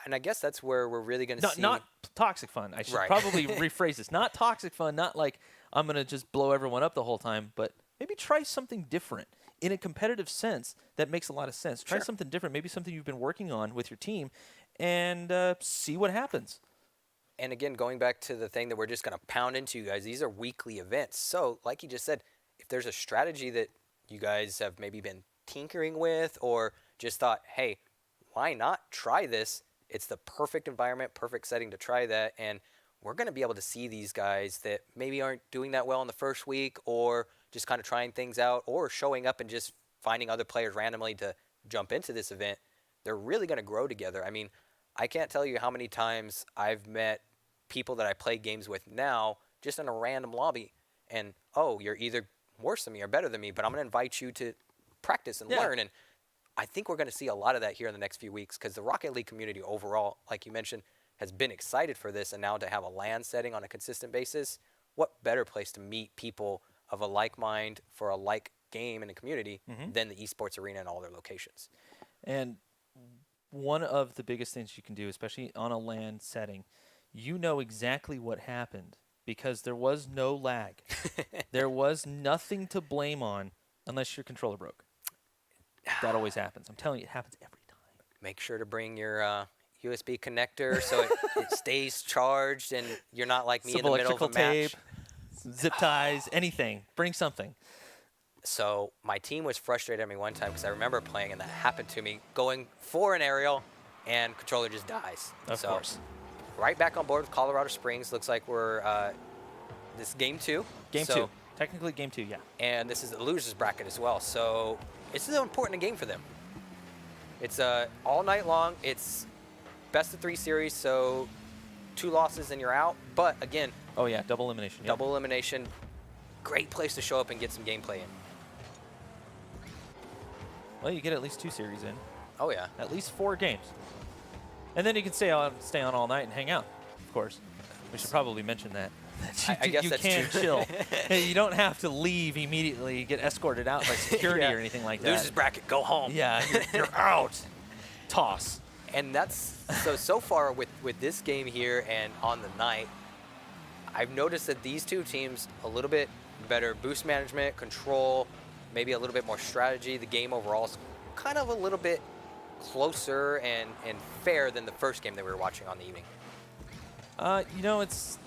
S1: And I guess that's where we're really going to see...
S2: Not toxic fun. I should probably rephrase this. Not toxic fun, not like I'm going to just blow everyone up the whole time, but maybe try something different in a competitive sense that makes a lot of sense. Try something different, maybe something you've been working on with your team, and see what happens.
S1: And again, going back to the thing that we're just going to pound into you guys, these are weekly events. So, like you just said, if there's a strategy that you guys have maybe been tinkering with or just thought, hey, why not try this? It's the perfect environment, perfect setting to try that. And we're going to be able to see these guys that maybe aren't doing that well in the first week or just kind of trying things out or showing up and just finding other players randomly to jump into this event. They're really going to grow together. I mean, I can't tell you how many times I've met people that I play games with now just in a random lobby. And, oh, you're either worse than me or better than me, but I'm going to invite you to practice and learn. And I think we're going to see a lot of that here in the next few weeks because the Rocket League community overall, like you mentioned, has been excited for this. And now to have a LAN setting on a consistent basis, what better place to meet people of a like mind for a like game in a community than the Esports Arena and all their locations.
S2: And one of the biggest things you can do, especially on a LAN setting, you know exactly what happened. Because there was no lag. There was nothing to blame on unless your controller broke. That always happens. I'm telling you, it happens every time.
S1: Make sure to bring your USB connector so it stays charged and you're not like me in the middle of a match.
S2: Tape, zip ties, anything. Bring something.
S1: So my team was frustrated at me one time because I remember playing and that happened to me, going for an aerial and controller just dies.
S2: Of course.
S1: Right back on board with Colorado Springs. Looks like we're this game 2.
S2: Game 2. Technically game 2, yeah.
S1: And this is the losers bracket as well. So this is an important game for them. It's all night long. It's best-of-3 series, so 2 losses and you're out. But again,
S2: oh yeah, double elimination.
S1: Double elimination. Great place to show up and get some gameplay in.
S2: Well, you get at least 2 series in.
S1: Oh, yeah.
S2: At least 4 games. And then you can stay on all night and hang out, of course. We should probably mention that.
S1: I guess
S2: you
S1: that's
S2: can
S1: true.
S2: chill. You don't have to leave immediately, get escorted out by security or anything like that.
S1: Losers bracket, go home.
S2: Yeah, you're out. Toss.
S1: And that's so far with this game here and on the night, I've noticed that these two teams a little bit better boost management, control, maybe a little bit more strategy. The game overall is kind of a little bit closer and fair than the first game that we were watching on the evening.
S2: You know, that's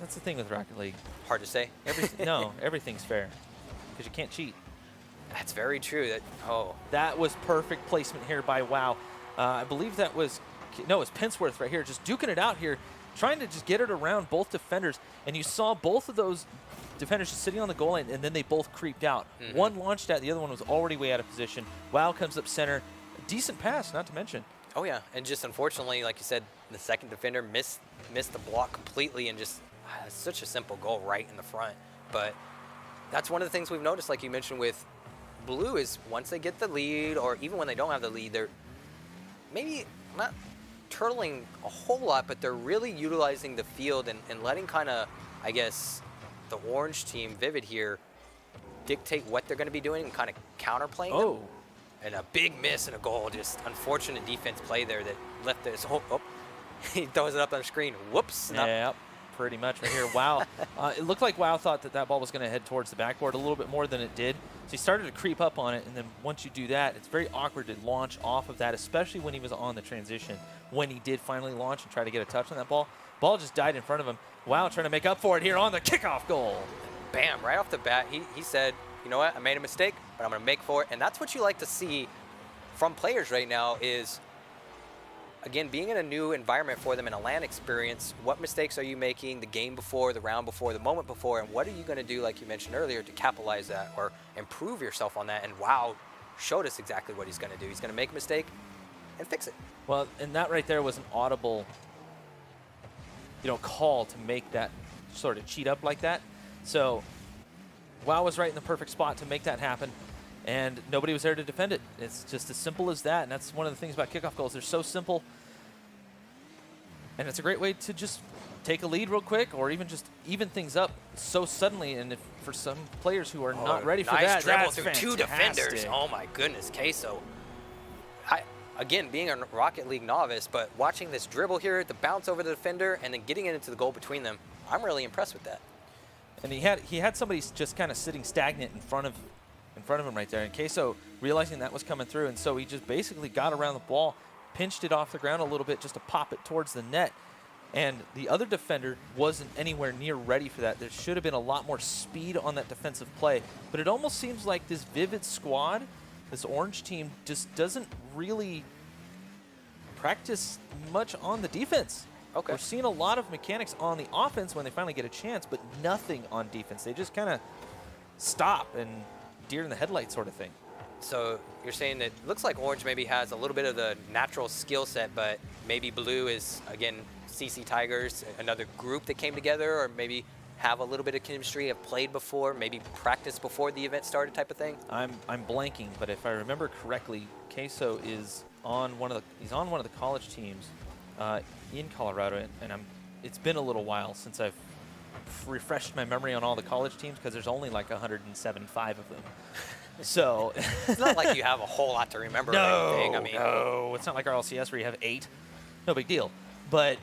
S2: the thing with Rocket League.
S1: Hard to say.
S2: No, everything's fair because you can't cheat.
S1: That's very true.
S2: That was perfect placement here by WoW. I believe that was, no, it was Pensworth right here, just duking it out here, trying to just get it around both defenders. And you saw both of those defenders just sitting on the goal line, and then they both creeped out. One launched at, the other one was already way out of position. WoW comes up center. Decent pass, not to mention.
S1: Oh, yeah. And just unfortunately, like you said, the second defender missed the block completely, and just such a simple goal right in the front. But that's one of the things we've noticed, like you mentioned with Blue, is once they get the lead, or even when they don't have the lead, they're maybe not turtling a whole lot, but they're really utilizing the field and letting kind of, I guess, the orange team, Vivid here, dictate what they're going to be doing and kind of counterplaying them. And a big miss and a goal. Just unfortunate defense play there that left this. Oh, he throws it up on the screen. Whoops.
S2: Yeah, pretty much right here. WoW. It looked like WoW thought that ball was going to head towards the backboard a little bit more than it did. So he started to creep up on it, and then once you do that, it's very awkward to launch off of that, especially when he was on the transition. When he did finally launch and try to get a touch on that ball just died in front of him. WoW trying to make up for it here on the kickoff goal.
S1: Bam, right off the bat, he said, you know what, I made a mistake, but I'm going to make for it. And that's what you like to see from players right now is, again, being in a new environment for them, in a LAN experience, what mistakes are you making the game before, the round before, the moment before, and what are you going to do, like you mentioned earlier, to capitalize that or improve yourself on that? And WoW showed us exactly what he's going to do. He's going to make a mistake and fix it.
S2: Well, and that right there was an audible, call to make that sort of cheat up like that. So WoW was right in the perfect spot to make that happen, and nobody was there to defend it. It's just as simple as that, and that's one of the things about kickoff goals. They're so simple, and it's a great way to just take a lead real quick or even just even things up so suddenly. And if for some players who are not ready for that,
S1: nice dribble
S2: that's
S1: through
S2: fantastic.
S1: 2 defenders. Oh, my goodness, Queso. Again, being a Rocket League novice, but watching this dribble here, the bounce over the defender, and then getting it into the goal between them, I'm really impressed with that.
S2: And he had somebody just kind of sitting stagnant in front of him right there. And Queso realizing that was coming through, and so he just basically got around the ball, pinched it off the ground a little bit just to pop it towards the net. And the other defender wasn't anywhere near ready for that. There should have been a lot more speed on that defensive play. But it almost seems like this Vivid squad, this orange team, just doesn't really practice much on the defense.
S1: Okay.
S2: We're seeing a lot of mechanics on the offense when they finally get a chance, but nothing on defense. They just kind of stop and deer in the headlights sort of thing.
S1: So you're saying that it looks like Orange maybe has a little bit of the natural skill set, but maybe Blue is, again, CC Tigers, another group that came together, or maybe have a little bit of chemistry, have played before, maybe practiced before the event started type of thing?
S2: I'm blanking, but if I remember correctly, Queso is on one of the college teams in Colorado, and it's been a little while since I've refreshed my memory on all the college teams because there's only like 175 of them. So
S1: it's not like you have a whole lot to remember.
S2: No,
S1: or anything. I mean,
S2: no, it's not like our LCS where you have 8. No big deal. But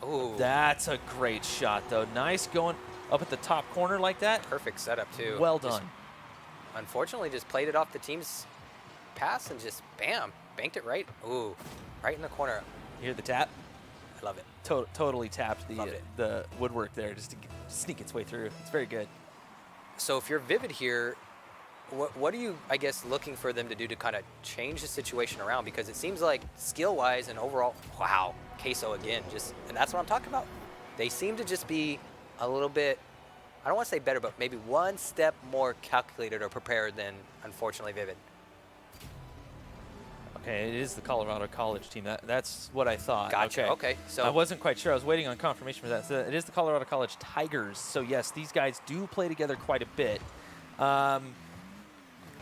S1: ooh,
S2: that's a great shot though. Nice going up at the top corner like that.
S1: Perfect setup too.
S2: Well done.
S1: Unfortunately, just played it off the team's pass and just bam, banked it right. Ooh, right in the corner.
S2: You hear the tap?
S1: I love it.
S2: Totally tapped
S1: Loved it.
S2: the woodwork there just to sneak its way through. It's very good.
S1: So if you're Vivid here, what are you, I guess, looking for them to do to kind of change the situation around? Because it seems like skill-wise and overall, wow, Queso again, and that's what I'm talking about. They seem to just be a little bit, I don't want to say better, but maybe one step more calculated or prepared than, unfortunately, Vivid.
S2: Okay, it is the Colorado College team. That's what I thought.
S1: Gotcha. Okay. So
S2: I wasn't quite sure. I was waiting on confirmation for that. So it is the Colorado College Tigers. So yes, these guys do play together quite a bit.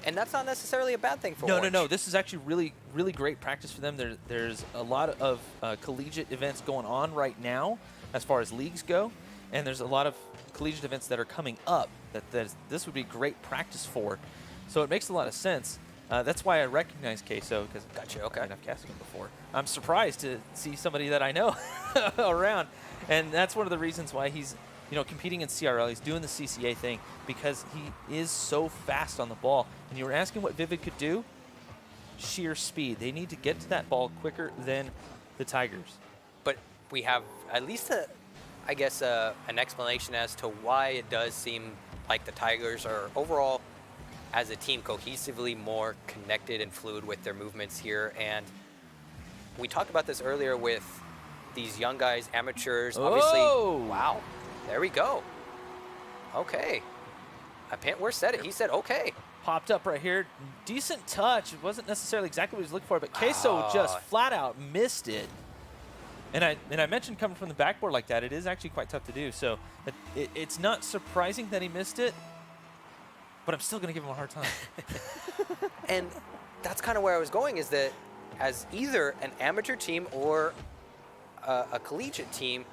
S1: And that's not necessarily a bad thing for
S2: No,
S1: Orange.
S2: no, no. This is actually really, really great practice for them. There's a lot of collegiate events going on right now as far as leagues go, and there's a lot of collegiate events that are coming up that this would be great practice for. So it makes a lot of sense. That's why I recognize Queso, because
S1: Gotcha, okay.
S2: I've casted him before. I'm surprised to see somebody that I know around, and that's one of the reasons why he's competing in CRL. He's doing the CCA thing because he is so fast on the ball. And you were asking what Vivid could do? Sheer speed. They need to get to that ball quicker than the Tigers.
S1: But we have at least, I guess, an explanation as to why it does seem like the Tigers are overall, as a team, cohesively more connected and fluid with their movements here. And we talked about this earlier with these young guys, amateurs. Obviously, wow, there we go. Okay. Where said it? He said okay.
S2: Popped up right here. Decent touch. It wasn't necessarily exactly what he was looking for, but Queso just flat out missed it. And I mentioned coming from the backboard like that, it is actually quite tough to do. So it's not surprising that he missed it, but I'm still going to give him a hard time.
S1: And that's kind of where I was going, is that as either an amateur team or a collegiate team,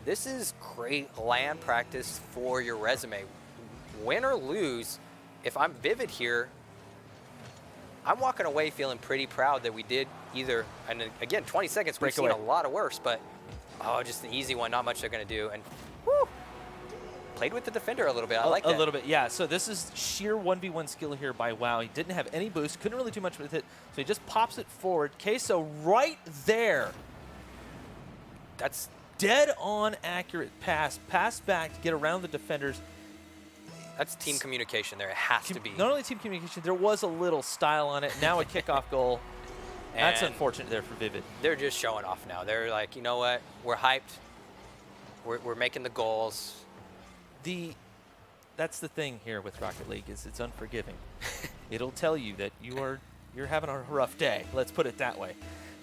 S1: this is great land practice for your resume. Win or lose, if I'm Vivid here, I'm walking away feeling pretty proud that we did either, and again, 20 seconds, we've seen a lot of worse, but just an easy one, not much they're going to do. And woo, played with the defender a little bit. I like that.
S2: A little bit, yeah. So this is sheer 1v1 skill here by WoW. He didn't have any boost, couldn't really do much with it, so he just pops it forward. Queso right there.
S1: That's
S2: dead on accurate pass. Pass back to get around the defenders.
S1: That's team communication there. It has to be.
S2: Not only team communication, there was a little style on it. Now a kickoff goal. That's unfortunate there for Vivid.
S1: They're just showing off now. They're like, you know what? We're hyped. We're making the goals.
S2: That's the thing here with Rocket League, is it's unforgiving. It'll tell you that you're having a rough day. Let's put it that way.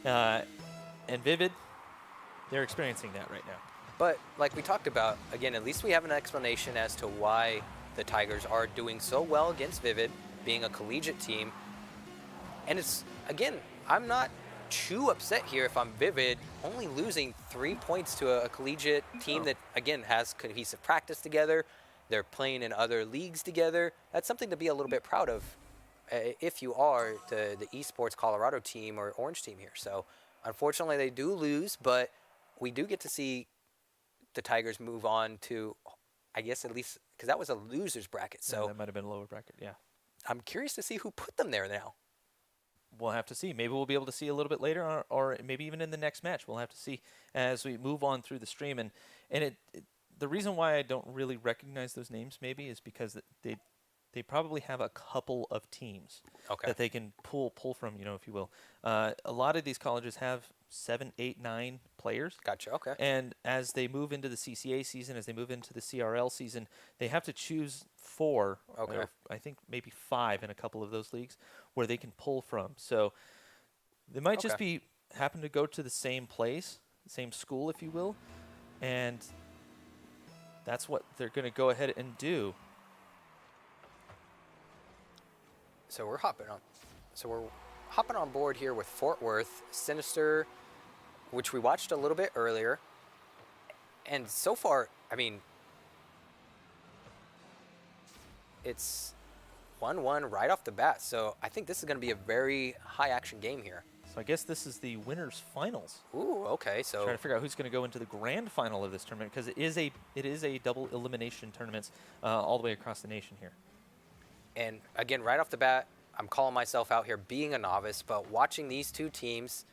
S2: And Vivid, they're experiencing that right now.
S1: But like we talked about, again, at least we have an explanation as to why the Tigers are doing so well against Vivid, being a collegiate team. And it's, again, I'm not too upset here if I'm Vivid, only losing 3 points to a collegiate team that, again, has cohesive practice together. They're playing in other leagues together. That's something to be a little bit proud of if you are the Esports Colorado team or Orange team here. So unfortunately they do lose, but we do get to see the Tigers move on to, I guess, at least, because that was a loser's bracket. So
S2: yeah, that might have been a lower bracket, yeah.
S1: I'm curious to see who put them there now.
S2: We'll have to see. Maybe we'll be able to see a little bit later, or maybe even in the next match. We'll have to see as we move on through the stream. And the reason why I don't really recognize those names maybe is because they probably have a couple of teams that they can pull from, if you will. A lot of these colleges have 7, 8, 9 players.
S1: Gotcha, okay.
S2: And as they move into the CCA season, as they move into the CRL season, they have to choose 4, or I think maybe 5 in a couple of those leagues, where they can pull from. So they might just happen to go to the same place, same school, if you will, and that's what they're going to go ahead and do.
S1: So we're hopping on board here with Fort Worth, Sinister, which we watched a little bit earlier. And so far, I mean, it's 1-1 right off the bat. So I think this is going to be a very high-action game here.
S2: So I guess this is the winners' finals.
S1: Ooh, okay. So
S2: trying to figure out who's going to go into the grand final of this tournament, because it is a double elimination tournament all the way across the nation here.
S1: And again, right off the bat, I'm calling myself out here being a novice, but watching these two teams,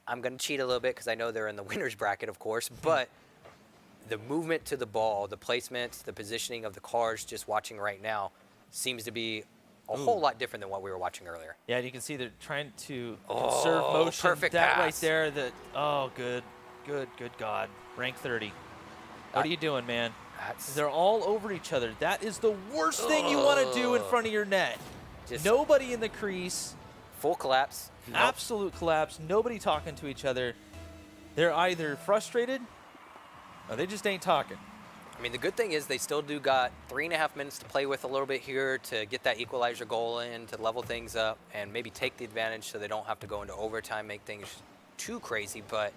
S1: I'm going to cheat a little bit because I know they're in the winner's bracket, of course, but the movement to the ball, the placement, the positioning of the cars, just watching right now, seems to be a whole lot different than what we were watching earlier.
S2: Yeah, and you can see they're trying to conserve motion.
S1: Perfect
S2: that
S1: pass.
S2: Right there, good God. Rank 30. What are you doing, man? They're all over each other. That is the worst thing you want to do in front of your net. Just nobody in the crease.
S1: Full collapse.
S2: Absolute collapse. Nobody talking to each other. They're either frustrated or they just ain't talking.
S1: I mean, the good thing is they still do got 3.5 minutes to play with a little bit here to get that equalizer goal in, to level things up, and maybe take the advantage so they don't have to go into overtime, make things too crazy. But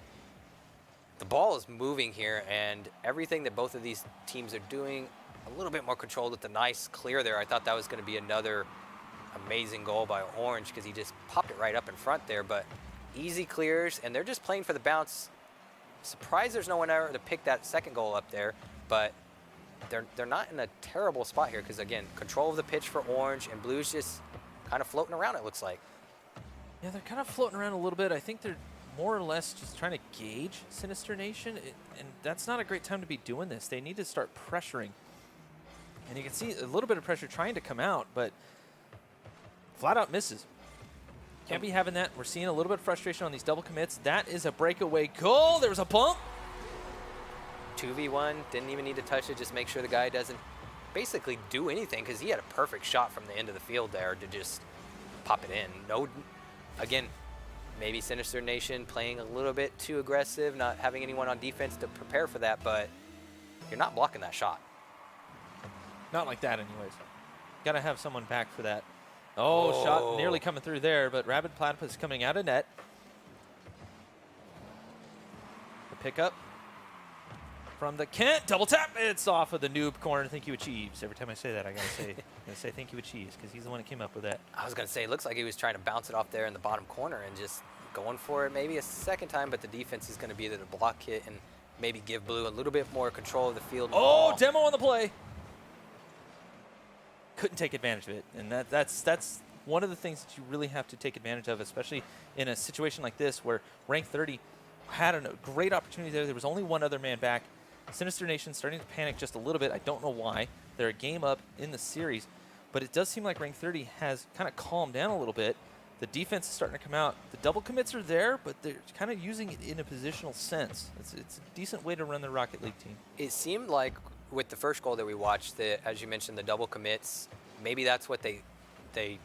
S1: the ball is moving here, and everything that both of these teams are doing, a little bit more controlled with the nice clear there. I thought that was going to be another amazing goal by Orange because he just popped it right up in front there. But easy clears, and they're just playing for the bounce. Surprised there's no one there to pick that second goal up there. But they're not in a terrible spot here because, again, control of the pitch for Orange, and Blue's just kind of floating around, it looks like.
S2: Yeah, they're kind of floating around a little bit. I think they're more or less just trying to gauge Sinister Nation, and that's not a great time to be doing this. They need to start pressuring. And you can see a little bit of pressure trying to come out, but flat out misses. Can't be having that. We're seeing a little bit of frustration on these double commits. That is a breakaway goal. There was a bump.
S1: 2v1, didn't even need to touch it, just make sure the guy doesn't basically do anything because he had a perfect shot from the end of the field there to just pop it in. No, again, maybe Sinister Nation playing a little bit too aggressive, not having anyone on defense to prepare for that, but you're not blocking that shot.
S2: Not like that anyways. Got to have someone back for that. Oh, shot nearly coming through there, but Rabid Platypus coming out of net. The pickup from the Kent, double tap. It's off of the noob corner. Thank you, Achieves. Every time I say that, I gotta say thank you, Achieves, because he's the one that came up with that.
S1: I was gonna say, it looks like he was trying to bounce it off there in the bottom corner and just going for it maybe a second time, but the defense is gonna be there to block it and maybe give Blue a little bit more control of the field.
S2: Oh, demo on the play. Couldn't take advantage of it, and that's one of the things that you really have to take advantage of, especially in a situation like this where rank 30 had a great opportunity there. There was only one other man back. Sinister Nation starting to panic just a little bit. I don't know why. They're a game up in the series, but it does seem like rank 30 has kind of calmed down a little bit. The defense is starting to come out. The double commits are there, but they're kind of using it in a positional sense. It's a decent way to run the Rocket League team.
S1: It seemed like with the first goal that we watched, that, as you mentioned, the double commits, maybe that's what they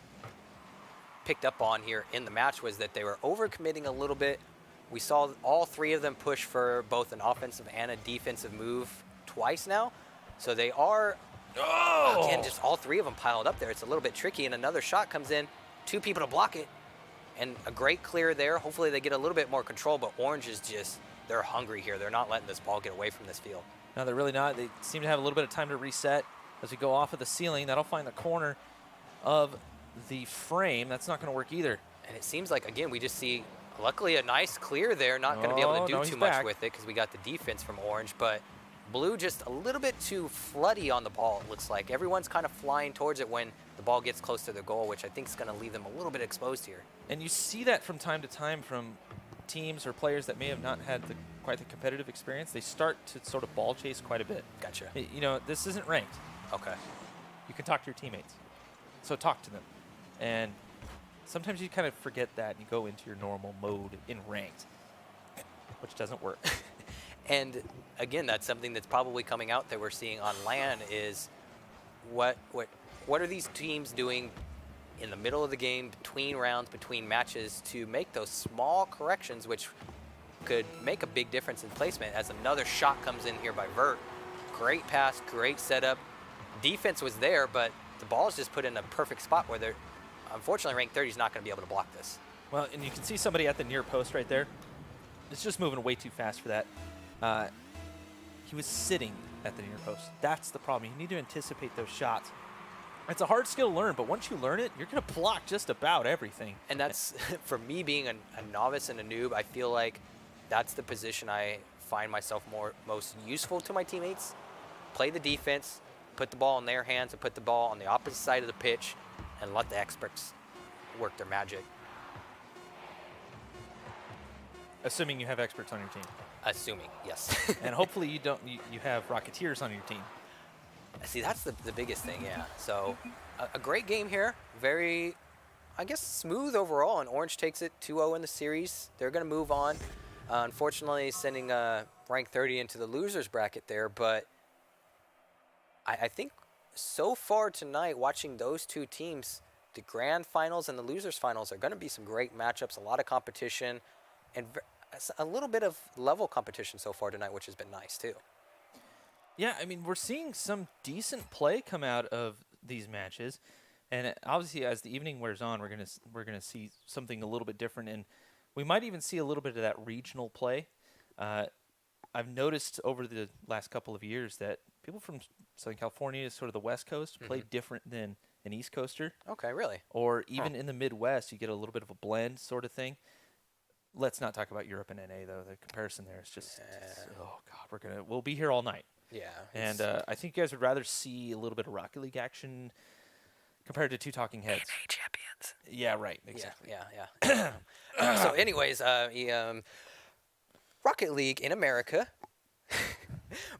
S1: picked up on here in the match, was that they were overcommitting a little bit. We saw all three of them push for both an offensive and a defensive move twice now. So they are, again, just all three of them piled up there. It's a little bit tricky, and another shot comes in, two people to block it, and a great clear there. Hopefully they get a little bit more control, but Orange is just, they're hungry here. They're not letting this ball get away from this field.
S2: No, they're really not. They seem to have a little bit of time to reset as we go off of the ceiling. That'll find the corner of the frame. That's not going to work either.
S1: And it seems like, again, we just see, luckily, a nice clear there. Not going to be able to do too much with it because we got the defense from Orange. But Blue just a little bit too floody on the ball, it looks like. Everyone's kind of flying towards it when the ball gets close to their goal, which I think is going to leave them a little bit exposed here.
S2: And you see that from time to time from teams or players that may have not had quite the competitive experience. They start to sort of ball chase quite a bit.
S1: Gotcha.
S2: You know, this isn't ranked.
S1: Okay.
S2: You can talk to your teammates. So talk to them. And sometimes you kind of forget that and you go into your normal mode in ranked, which doesn't work.
S1: And again, that's something that's probably coming out that we're seeing on LAN is what are these teams doing in the middle of the game, between rounds, between matches, to make those small corrections which could make a big difference in placement. As another shot comes in here by Vert. Great pass, great setup. Defense was there, but the ball is just put in a perfect spot where they're, unfortunately, rank 30 is not going to be able to block this.
S2: Well, and you can see somebody at the near post right there. It's just moving way too fast for that. He was sitting at the near post. That's the problem. You need to anticipate those shots. It's a hard skill to learn, but once you learn it, you're going to block just about everything.
S1: And that's, for me being a novice and a noob, I feel like that's the position I find myself most useful to my teammates. Play the defense, put the ball in their hands, and put the ball on the opposite side of the pitch, and let the experts work their magic.
S2: Assuming you have experts on your team.
S1: Assuming, yes.
S2: And hopefully you have Rocketeers on your team.
S1: See, that's the biggest thing, yeah. So a great game here. Very, I guess, smooth overall, and Orange takes it 2-0 in the series. They're going to move on. Unfortunately, sending rank 30 into the losers bracket there, but I think so far tonight, watching those two teams, the grand finals and the losers finals are going to be some great matchups, a lot of competition, and a little bit of level competition so far tonight, which has been nice too.
S2: Yeah, I mean, we're seeing some decent play come out of these matches, and obviously, as the evening wears on, we're gonna see something a little bit different, and we might even see a little bit of that regional play. I've noticed over the last couple of years that people from Southern California, sort of the West Coast, play different than an East Coaster.
S1: Okay, really?
S2: Or even in the Midwest, you get a little bit of a blend sort of thing. Let's not talk about Europe and NA though. The comparison there is just, oh god, we'll be here all night.
S1: Yeah.
S2: And I think you guys would rather see a little bit of Rocket League action compared to two talking heads.
S1: NA champions.
S2: Yeah, right. Exactly.
S1: Yeah. So, anyways, Rocket League in America.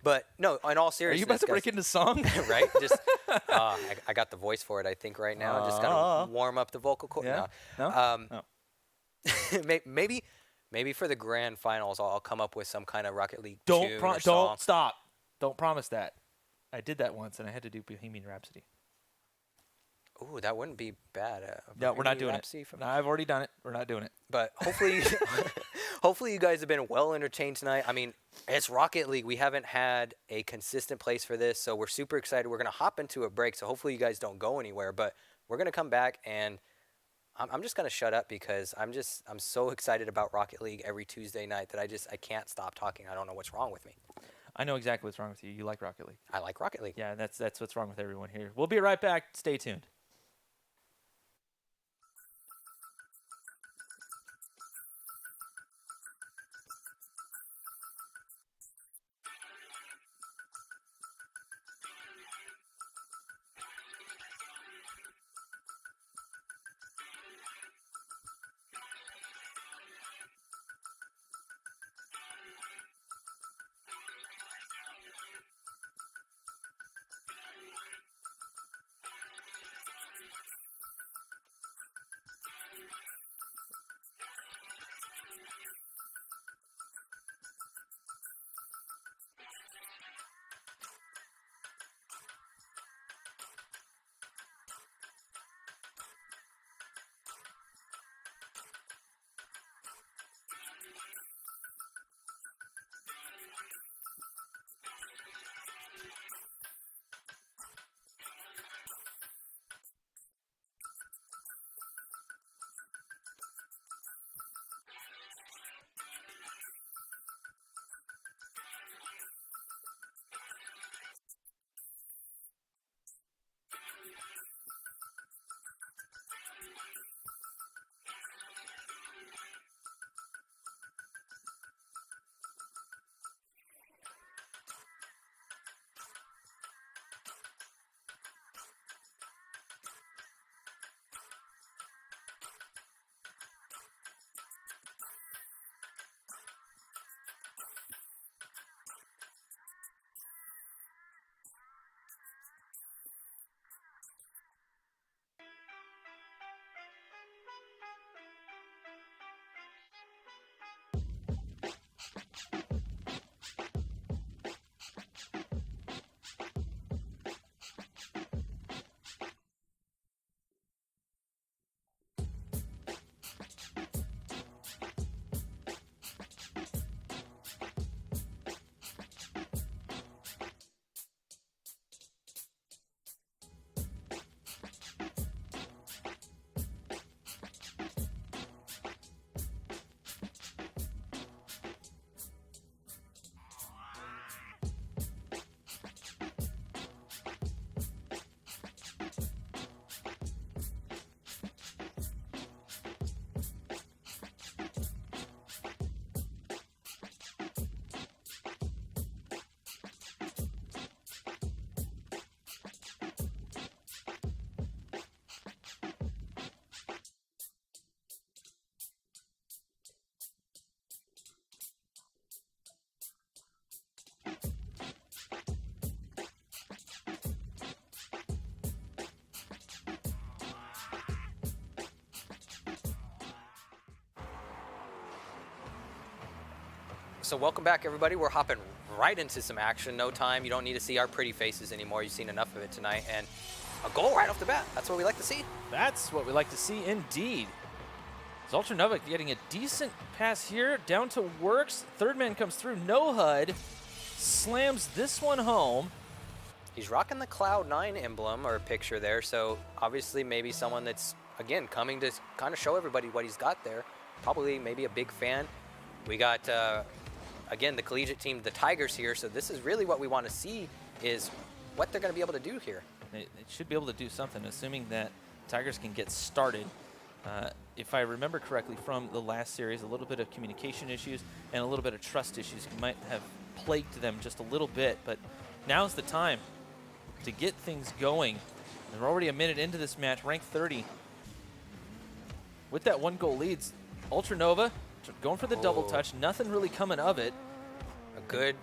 S1: But no, in all seriousness,
S2: are you about to break into song?
S1: Right? Just I got the voice for it. I think right now, just gotta warm up the vocal cord.
S2: Yeah?
S1: No. Maybe for the grand finals, I'll come up with some kind of Rocket League tune or song.
S2: Don't stop. Don't promise that. I did that once, and I had to do Bohemian Rhapsody.
S1: Ooh, that wouldn't be bad.
S2: No, we're not doing it. No, I've already done it. We're not doing it.
S1: But hopefully, hopefully you guys have been well entertained tonight. I mean, it's Rocket League. We haven't had a consistent place for this, so we're super excited. We're going to hop into a break, so hopefully you guys don't go anywhere. But we're going to come back, and I'm just going to shut up because I'm so excited about Rocket League every Tuesday night that I can't stop talking. I don't know what's wrong with me.
S2: I know exactly what's wrong with you. You like Rocket League.
S1: I like Rocket League.
S2: Yeah, that's what's wrong with everyone here. We'll be right back. Stay tuned.
S1: So welcome back, everybody. We're hopping right into some action. No time. You don't need to see our pretty faces anymore. You've seen enough of it tonight. And a goal right off the bat. That's what we like to see.
S2: That's what we like to see indeed. Zoltranova getting a decent pass here. Down to Works. Third man comes through. No HUD. slams this one home.
S1: He's rocking the Cloud9 emblem or picture there, so obviously maybe someone that's, again, coming to kind of show everybody what he's got there. Probably maybe a big fan. We got, again, the collegiate team, the Tigers here, so this is really what we want to see is what they're going to be able to do here.
S2: They should be able to do something, assuming that Tigers can get started. If I remember correctly from the last series, a little bit of communication issues and a little bit of trust issues might have plagued them just a little bit, but now's the time to get things going. They're already a minute into this match, ranked 30. With that 1-goal leads, Ultranova going for the double touch, nothing really coming of it.
S1: A good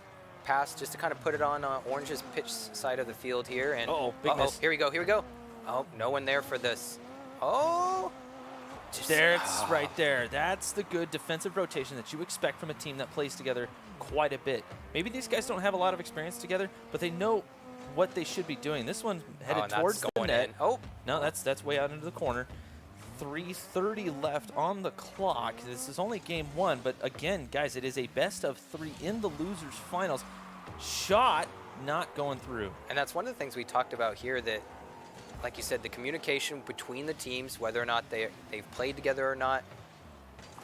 S1: pass just to kind of put it on Orange's pitch side of the field here. And
S2: big miss.
S1: Here we go. Oh, no one there for this. Oh!
S2: There, it's right there. That's the good defensive rotation that you expect from a team that plays together quite a bit. Maybe these guys don't have a lot of experience together, but they know what they should be doing. This one's headed towards the net.
S1: Oh,
S2: no, that's way out into the corner. 3:30 left on the clock. This is only game 1, but again, guys, it is a best of 3 in the losers finals. Shot not going through.
S1: And that's one of the things we talked about here, that, like you said, the communication between the teams, whether or not they've played together or not.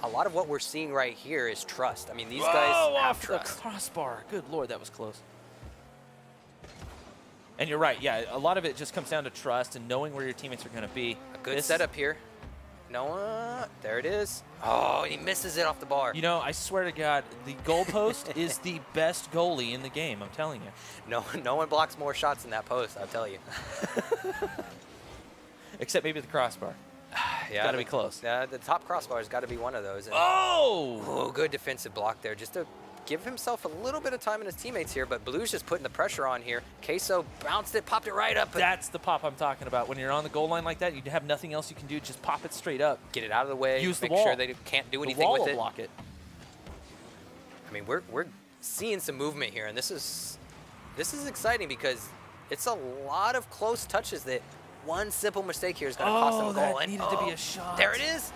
S1: A lot of what we're seeing right here is trust. I mean, these guys have
S2: off
S1: trust.
S2: The crossbar. Good Lord, that was close. And you're right, yeah, a lot of it just comes down to trust and knowing where your teammates are going to be.
S1: A good setup here. Noah, there it is. Oh, he misses it off the bar.
S2: You know, I swear to God, the goalpost is the best goalie in the game, I'm telling you.
S1: No one blocks more shots than that post, I'll tell you.
S2: Except maybe the crossbar.
S1: Yeah,
S2: got to be close.
S1: The top crossbar's got to be one of those. And
S2: oh,
S1: good defensive block there, just to give himself a little bit of time in his teammates here, but Blue's just putting the pressure on here. Queso bounced it, popped it right up.
S2: That's the pop I'm talking about. When you're on the goal line like that, you have nothing else you can do. Just pop it straight up.
S1: Get it out of the way.
S2: Use
S1: make
S2: the wall.
S1: Sure they can't do anything
S2: the wall
S1: with
S2: will
S1: it.
S2: Block it.
S1: I mean, we're seeing some movement here, and this is exciting because it's a lot of close touches that one simple mistake here is going to cost them a goal.
S2: That needed to be a shot.
S1: There it is.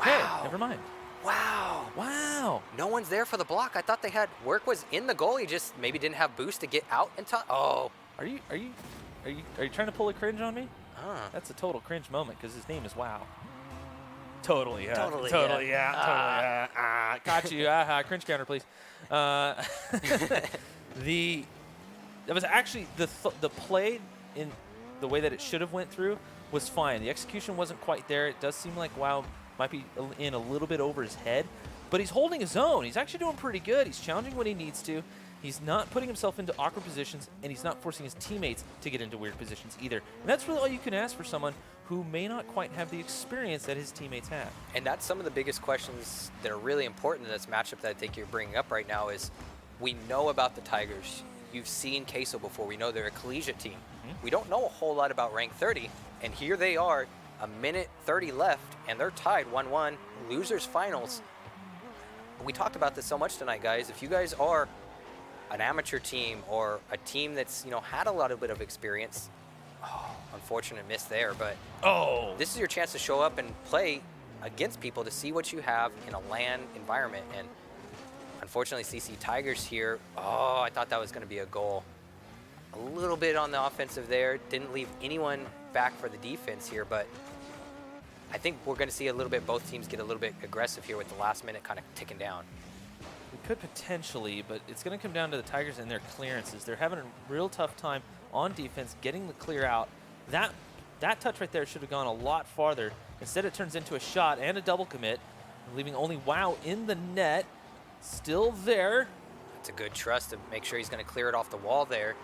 S2: Okay,
S1: Wow.
S2: never mind.
S1: Wow.
S2: Wow.
S1: No one's there for the block. I thought they had work was in the goal. He just maybe didn't have boost to get out in time. Oh.
S2: Are you trying to pull a cringe on me?
S1: Huh.
S2: That's a total cringe moment because his name is Wow. Totally, yeah.
S1: Totally,
S2: yeah. Got you. Cringe counter, please. That was actually the play in the way that it should have went through was fine. The execution wasn't quite there. It does seem like Wow might be in a little bit over his head, but he's holding his own. He's actually doing pretty good. He's challenging when he needs to. He's not putting himself into awkward positions, and he's not forcing his teammates to get into weird positions either. And that's really all you can ask for someone who may not quite have the experience that his teammates have.
S1: And that's some of the biggest questions that are really important in this matchup that I think you're bringing up right now is we know about the Tigers. You've seen Queso before. We know they're a collegiate team. We don't know a whole lot about rank 30, and here they are, a minute 30 left, and they're tied 1-1, losers finals. We talked about this so much tonight, guys. If you guys are an amateur team or a team that's, had a little bit of experience, unfortunate miss there, but this is your chance to show up and play against people to see what you have in a LAN environment. And unfortunately, CC Tigers here, I thought that was going to be a goal. A little bit on the offensive there, didn't leave anyone back for the defense here, but I think we're going to see a little bit, both teams get a little bit aggressive here with the last minute kind of ticking down.
S2: We could potentially, but it's going to come down to the Tigers and their clearances. They're having a real tough time on defense getting the clear out. That touch right there should have gone a lot farther. Instead, it turns into a shot and a double commit, leaving only Wow in the net. Still there.
S1: It's a good trust to make sure he's going to clear it off the wall there.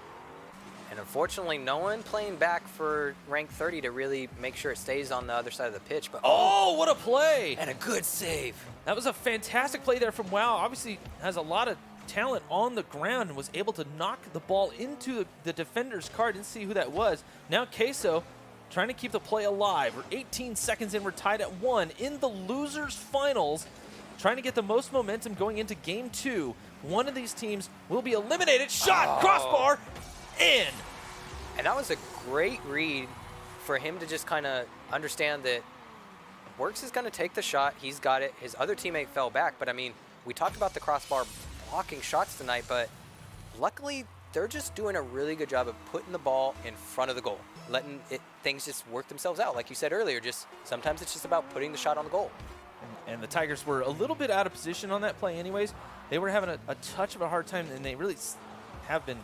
S1: And unfortunately, no one playing back for rank 30 to really make sure it stays on the other side of the pitch. But
S2: what a play!
S1: And a good save.
S2: That was a fantastic play there from Wow. Obviously has a lot of talent on the ground and was able to knock the ball into the defender's car. Didn't see who that was. Now Queso trying to keep the play alive. We're 18 seconds in. We're tied at 1 in the losers finals. Trying to get the most momentum going into game 2. One of these teams will be eliminated. Shot, crossbar, in. And
S1: that was a great read for him to just kind of understand that Works is going to take the shot. He's got it. His other teammate fell back. But, I mean, we talked about the crossbar blocking shots tonight, but luckily, they're just doing a really good job of putting the ball in front of the goal, letting things just work themselves out. Like you said earlier, just sometimes it's just about putting the shot on the goal.
S2: And the Tigers were a little bit out of position on that play anyways. They were having a touch of a hard time, and they really have been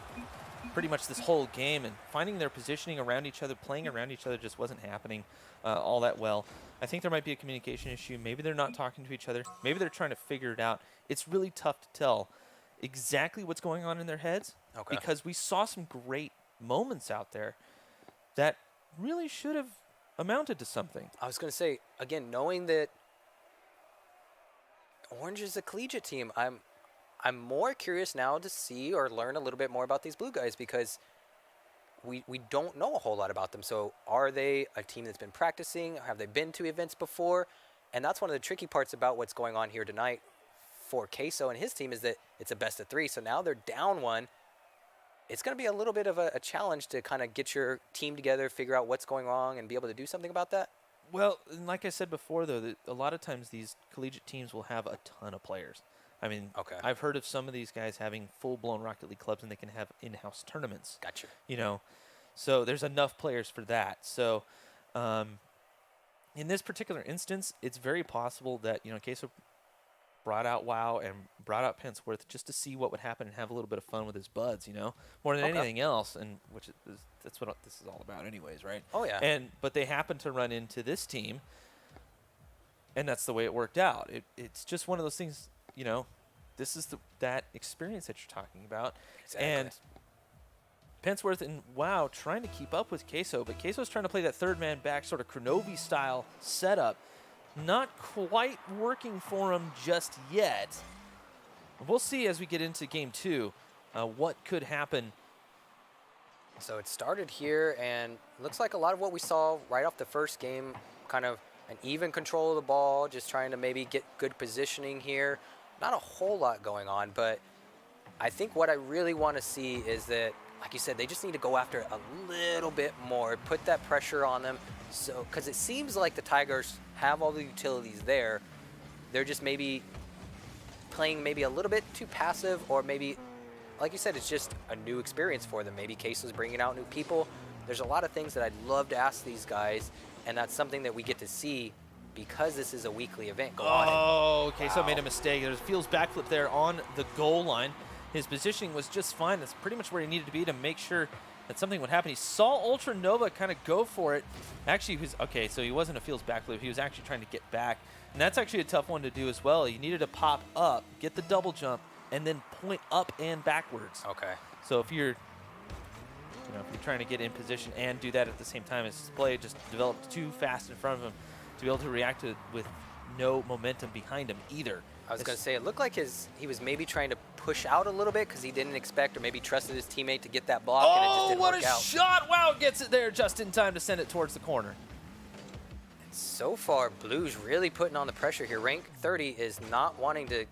S2: pretty much this whole game, and finding their positioning around each other, playing around each other just wasn't happening all that well. I think there might be a communication issue. Maybe they're not talking to each other. Maybe they're trying to figure it out. It's really tough to tell exactly what's going on in their heads, because we saw some great moments out there that really should have amounted to something.
S1: I was going to say, again, knowing that Orange is a collegiate team, I'm more curious now to see or learn a little bit more about these blue guys, because we don't know a whole lot about them. So are they a team that's been practicing? Have they been to events before? And that's one of the tricky parts about what's going on here tonight for Queso and his team, is that it's a best of 3. So now they're down 1. It's going to be a little bit of a challenge to kind of get your team together, figure out what's going wrong, and be able to do something about that.
S2: Well, like I said before, though, that a lot of times these collegiate teams will have a ton of players. I mean, I've heard of some of these guys having full-blown Rocket League clubs, and they can have in-house tournaments.
S1: Gotcha.
S2: You know, so there's enough players for that. So in this particular instance, it's very possible that, you know, Queso brought out WoW and brought out Penceworth just to see what would happen and have a little bit of fun with his buds, you know, more than anything else, and that's what this is all about anyways, right?
S1: Oh, yeah.
S2: But they happened to run into this team, and that's the way it worked out. It's just one of those things, you know, this is that experience that you're talking about.
S1: Exactly.
S2: And Penceworth and WoW trying to keep up with Queso, but Queso's trying to play that third man back sort of Kronovi style setup. Not quite working for him just yet. We'll see as we get into game 2 what could happen.
S1: So it started here, and looks like a lot of what we saw right off the first game, kind of an even control of the ball, just trying to maybe get good positioning here. Not a whole lot going on, but I think what I really want to see is that, like you said, they just need to go after it a little bit more, put that pressure on them. So, because it seems like the Tigers have all the utilities there. They're just maybe playing maybe a little bit too passive, or maybe, like you said, it's just a new experience for them. Maybe Queso's bringing out new people. There's a lot of things that I'd love to ask these guys, and that's something that we get to see because this is a weekly event. Go on.
S2: Oh, Queso made a mistake. There's a Fields backflip there on the goal line. His positioning was just fine. That's pretty much where he needed to be to make sure that something would happen. He saw Ultra Nova kind of go for it. Actually, so he wasn't a Fields backflip. He was actually trying to get back. And that's actually a tough one to do as well. He needed to pop up, get the double jump, and then point up and backwards.
S1: Okay.
S2: So if you're trying to get in position and do that at the same time, his play just developed too fast in front of him to be able to react to it with no momentum behind him either.
S1: I was going to say, it looked like he was maybe trying to push out a little bit because he didn't expect or maybe trusted his teammate to get that block, and it just didn't work out.
S2: Oh, what a shot! Wow, gets it there just in time to send it towards the corner.
S1: So far, Blues really putting on the pressure here. Rank 30 is not wanting to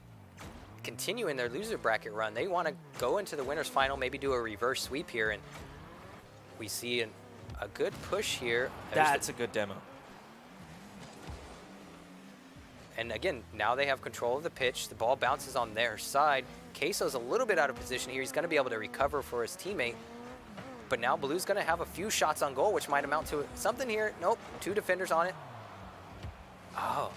S1: continue in their loser bracket run. They want to go into the winner's final, maybe do a reverse sweep here, and we see a good push here.
S2: That's a good demo.
S1: And again, now they have control of the pitch. The ball bounces on their side. Queso's a little bit out of position here. He's going to be able to recover for his teammate. But now Blue's going to have a few shots on goal, which might amount to something here. Nope, 2 defenders on it. Oh.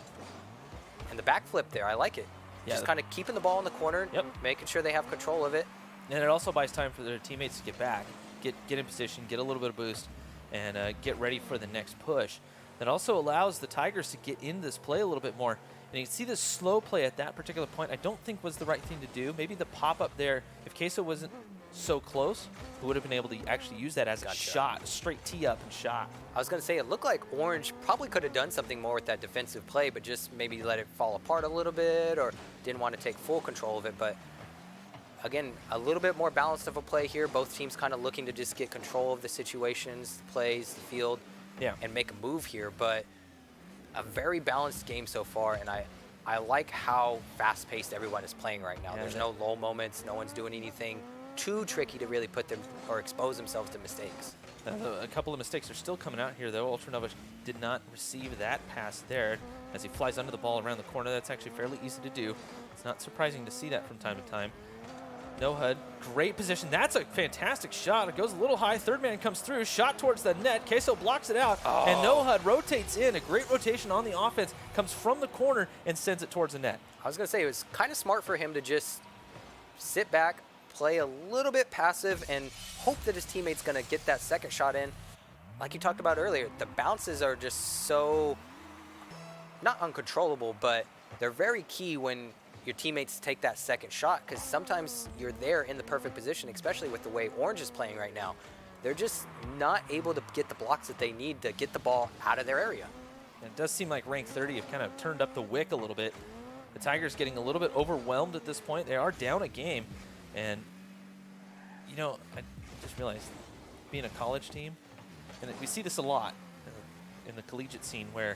S1: And the backflip there, I like it.
S2: Yeah,
S1: just kind of keeping the ball in the corner, making sure they have control of it.
S2: And it also buys time for their teammates to get back, get in position, get a little bit of boost, and get ready for the next push. That also allows the Tigers to get in this play a little bit more. And you can see this slow play at that particular point I don't think was the right thing to do. Maybe the pop-up there, if Queso wasn't so close, he would have been able to actually use that as a shot, a straight tee up and shot.
S1: I was going to say, it looked like Orange probably could have done something more with that defensive play, but just maybe let it fall apart a little bit, or didn't want to take full control of it. But again, a little bit more balanced of a play here. Both teams kind of looking to just get control of the situations, the plays, the field, and make a move here. But a very balanced game so far, and I like how fast-paced everyone is playing right now. There's no lull moments. No one's doing anything too tricky to really put them or expose themselves to mistakes.
S2: A couple of mistakes are still coming out here, though. Ultra Nova did not receive that pass there as he flies under the ball around the corner. That's actually fairly easy to do. It's not surprising to see that from time to time. No HUD, great position. That's a fantastic shot. It goes a little high. Third man comes through. Shot towards the net. Queso blocks it out.
S1: Oh.
S2: And No HUD rotates in. A great rotation on the offense. Comes from the corner and sends it towards the net.
S1: I was going to say, it was kind of smart for him to just sit back, play a little bit passive, and hope that his teammate's going to get that second shot in. Like you talked about earlier, the bounces are just so, not uncontrollable, but they're very key when your teammates take that second shot, because sometimes you're there in the perfect position, especially with the way Orange is playing right now. They're just not able to get the blocks that they need to get the ball out of their area.
S2: And it does seem like rank 30 have kind of turned up the wick a little bit. The Tigers getting a little bit overwhelmed at this point. They are down a game. And, you know, I just realized being a college team, and we see this a lot in the collegiate scene where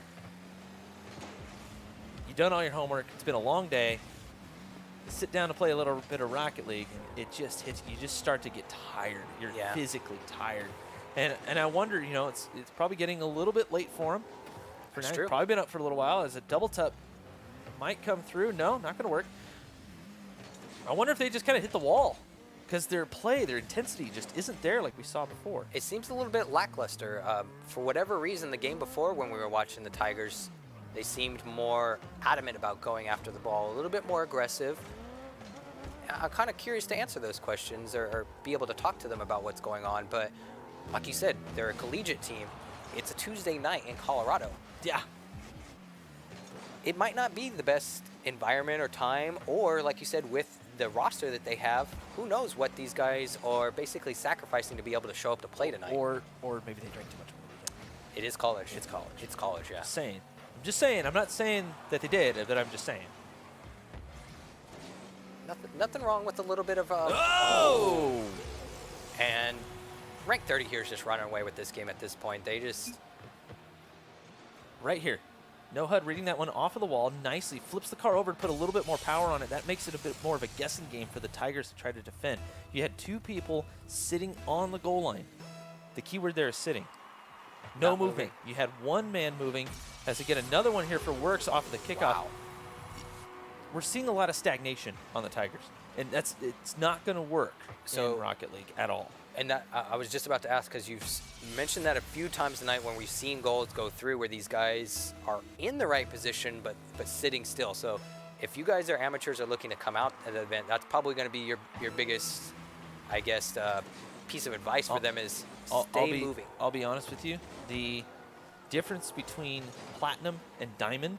S2: you've done all your homework, it's been a long day, sit down to play a little bit of Rocket League, and it just hits, you just start to get tired. You're physically tired. And I wonder, you know, it's probably getting a little bit late for him.
S1: That's
S2: now.
S1: true.
S2: Probably been up for a little while as a double tap might come through. No, not going to work. I wonder if they just kind of hit the wall because their play, their intensity just isn't there like we saw before.
S1: It seems a little bit lackluster. For whatever reason, the game before when we were watching the Tigers, they seemed more adamant about going after the ball, a little bit more aggressive. I'm kind of curious to answer those questions or be able to talk to them about what's going on. But like you said, they're a collegiate team. It's a Tuesday night in Colorado.
S2: Yeah.
S1: It might not be the best environment or time, or like you said, with the roster that they have, who knows what these guys are basically sacrificing to be able to show up to play tonight.
S2: Or maybe they drank too much.
S1: It is college.
S2: It's college.
S1: It's college, yeah.
S2: I'm just saying. I'm not saying that they did, but I'm just saying.
S1: Nothing wrong with a little bit of
S2: Oh!
S1: And rank 30 here is just running away with this game at this point. They just
S2: Right here. No HUD reading that one off of the wall nicely. Flips the car over to put a little bit more power on it. That makes it a bit more of a guessing game for the Tigers to try to defend. You had two people sitting on the goal line. The key word there is sitting. No
S1: Not
S2: moving. You had one man moving. As they get another one here for Works off of the kickoff.
S1: Wow.
S2: We're seeing a lot of stagnation on the Tigers. And it's not going to work in Rocket League at all.
S1: And that I was just about to ask, because you've mentioned that a few times tonight when we've seen goals go through where these guys are in the right position but sitting still. So if you guys are amateurs or looking to come out at the event, that's probably going to be your biggest, I guess, piece of advice for them is stay moving.
S2: I'll be honest with you. The difference between platinum and diamond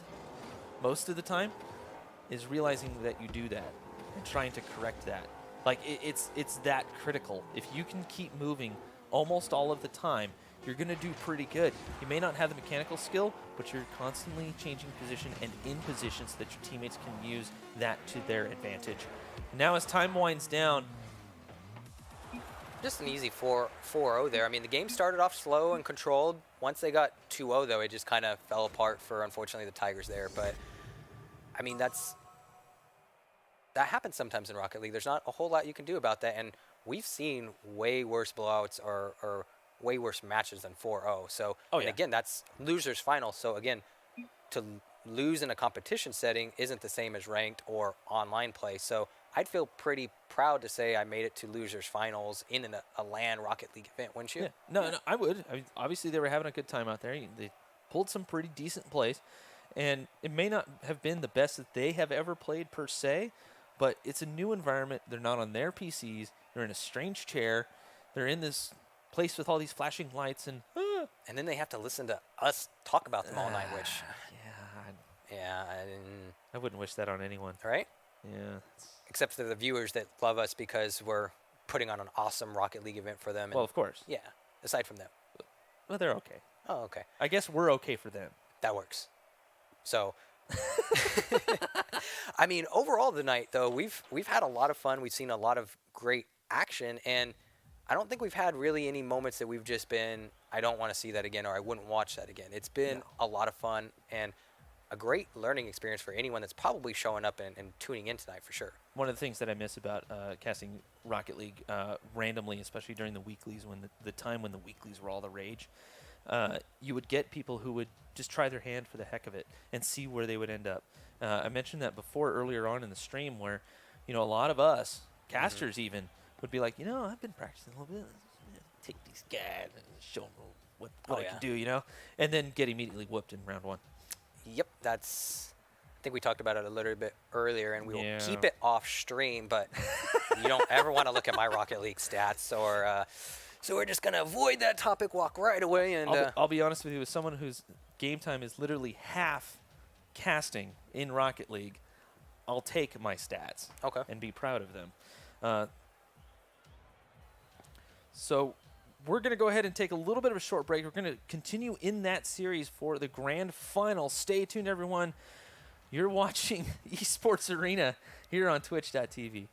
S2: most of the time is realizing that you do that and trying to correct that. Like, it's that critical. If you can keep moving almost all of the time, you're going to do pretty good. You may not have the mechanical skill, but you're constantly changing position and in position so that your teammates can use that to their advantage. Now as time winds down,
S1: Just an easy 4-0 there. I mean, the game started off slow and controlled. Once they got 2-0, though, it just kind of fell apart for, unfortunately, the Tigers there. But, I mean, that happens sometimes in Rocket League. There's not a whole lot you can do about that. And we've seen way worse blowouts or way worse matches than 4-0. So, and again, that's loser's final. So, again, to lose in a competition setting isn't the same as ranked or online play. So I'd feel pretty proud to say I made it to losers finals in a LAN Rocket League event, wouldn't you?
S2: Yeah. No, I would. I mean, obviously, they were having a good time out there. They pulled some pretty decent plays. And it may not have been the best that they have ever played per se, but it's a new environment. They're not on their PCs. They're in a strange chair. They're in this place with all these flashing lights. And
S1: then they have to listen to us talk about them all night, which...
S2: I wouldn't wish that on anyone.
S1: Right?
S2: Yeah.
S1: Except for the viewers that love us because we're putting on an awesome Rocket League event for them.
S2: Well, of course.
S1: Yeah, aside from them.
S2: Well, they're okay.
S1: Oh, okay.
S2: I guess we're okay for them.
S1: That works. So, I mean, overall tonight, though, we've had a lot of fun. We've seen a lot of great action, and I don't think we've had really any moments that we've just been, I don't want to see that again, or I wouldn't watch that again. It's been a lot of fun and a great learning experience for anyone that's probably showing up and tuning in tonight for sure.
S2: One of the things that I miss about casting Rocket League randomly, especially during the weeklies, when the time when the weeklies were all the rage, you would get people who would just try their hand for the heck of it and see where they would end up. I mentioned that before earlier on in the stream where, a lot of us casters even would be like, I've been practicing a little bit. Take these guys and show them what I can do, and then get immediately whooped in round 1.
S1: Yep, I think we talked about it a little bit earlier, and we will keep it off stream, but you don't ever want to look at my Rocket League stats, or so we're just going to avoid that topic, walk right away. And
S2: I'll be honest with you, as someone whose game time is literally half casting in Rocket League, I'll take my stats and be proud of them. So we're going to go ahead and take a little bit of a short break. We're going to continue in that series for the grand final. Stay tuned, everyone. You're watching Esports Arena here on twitch.tv.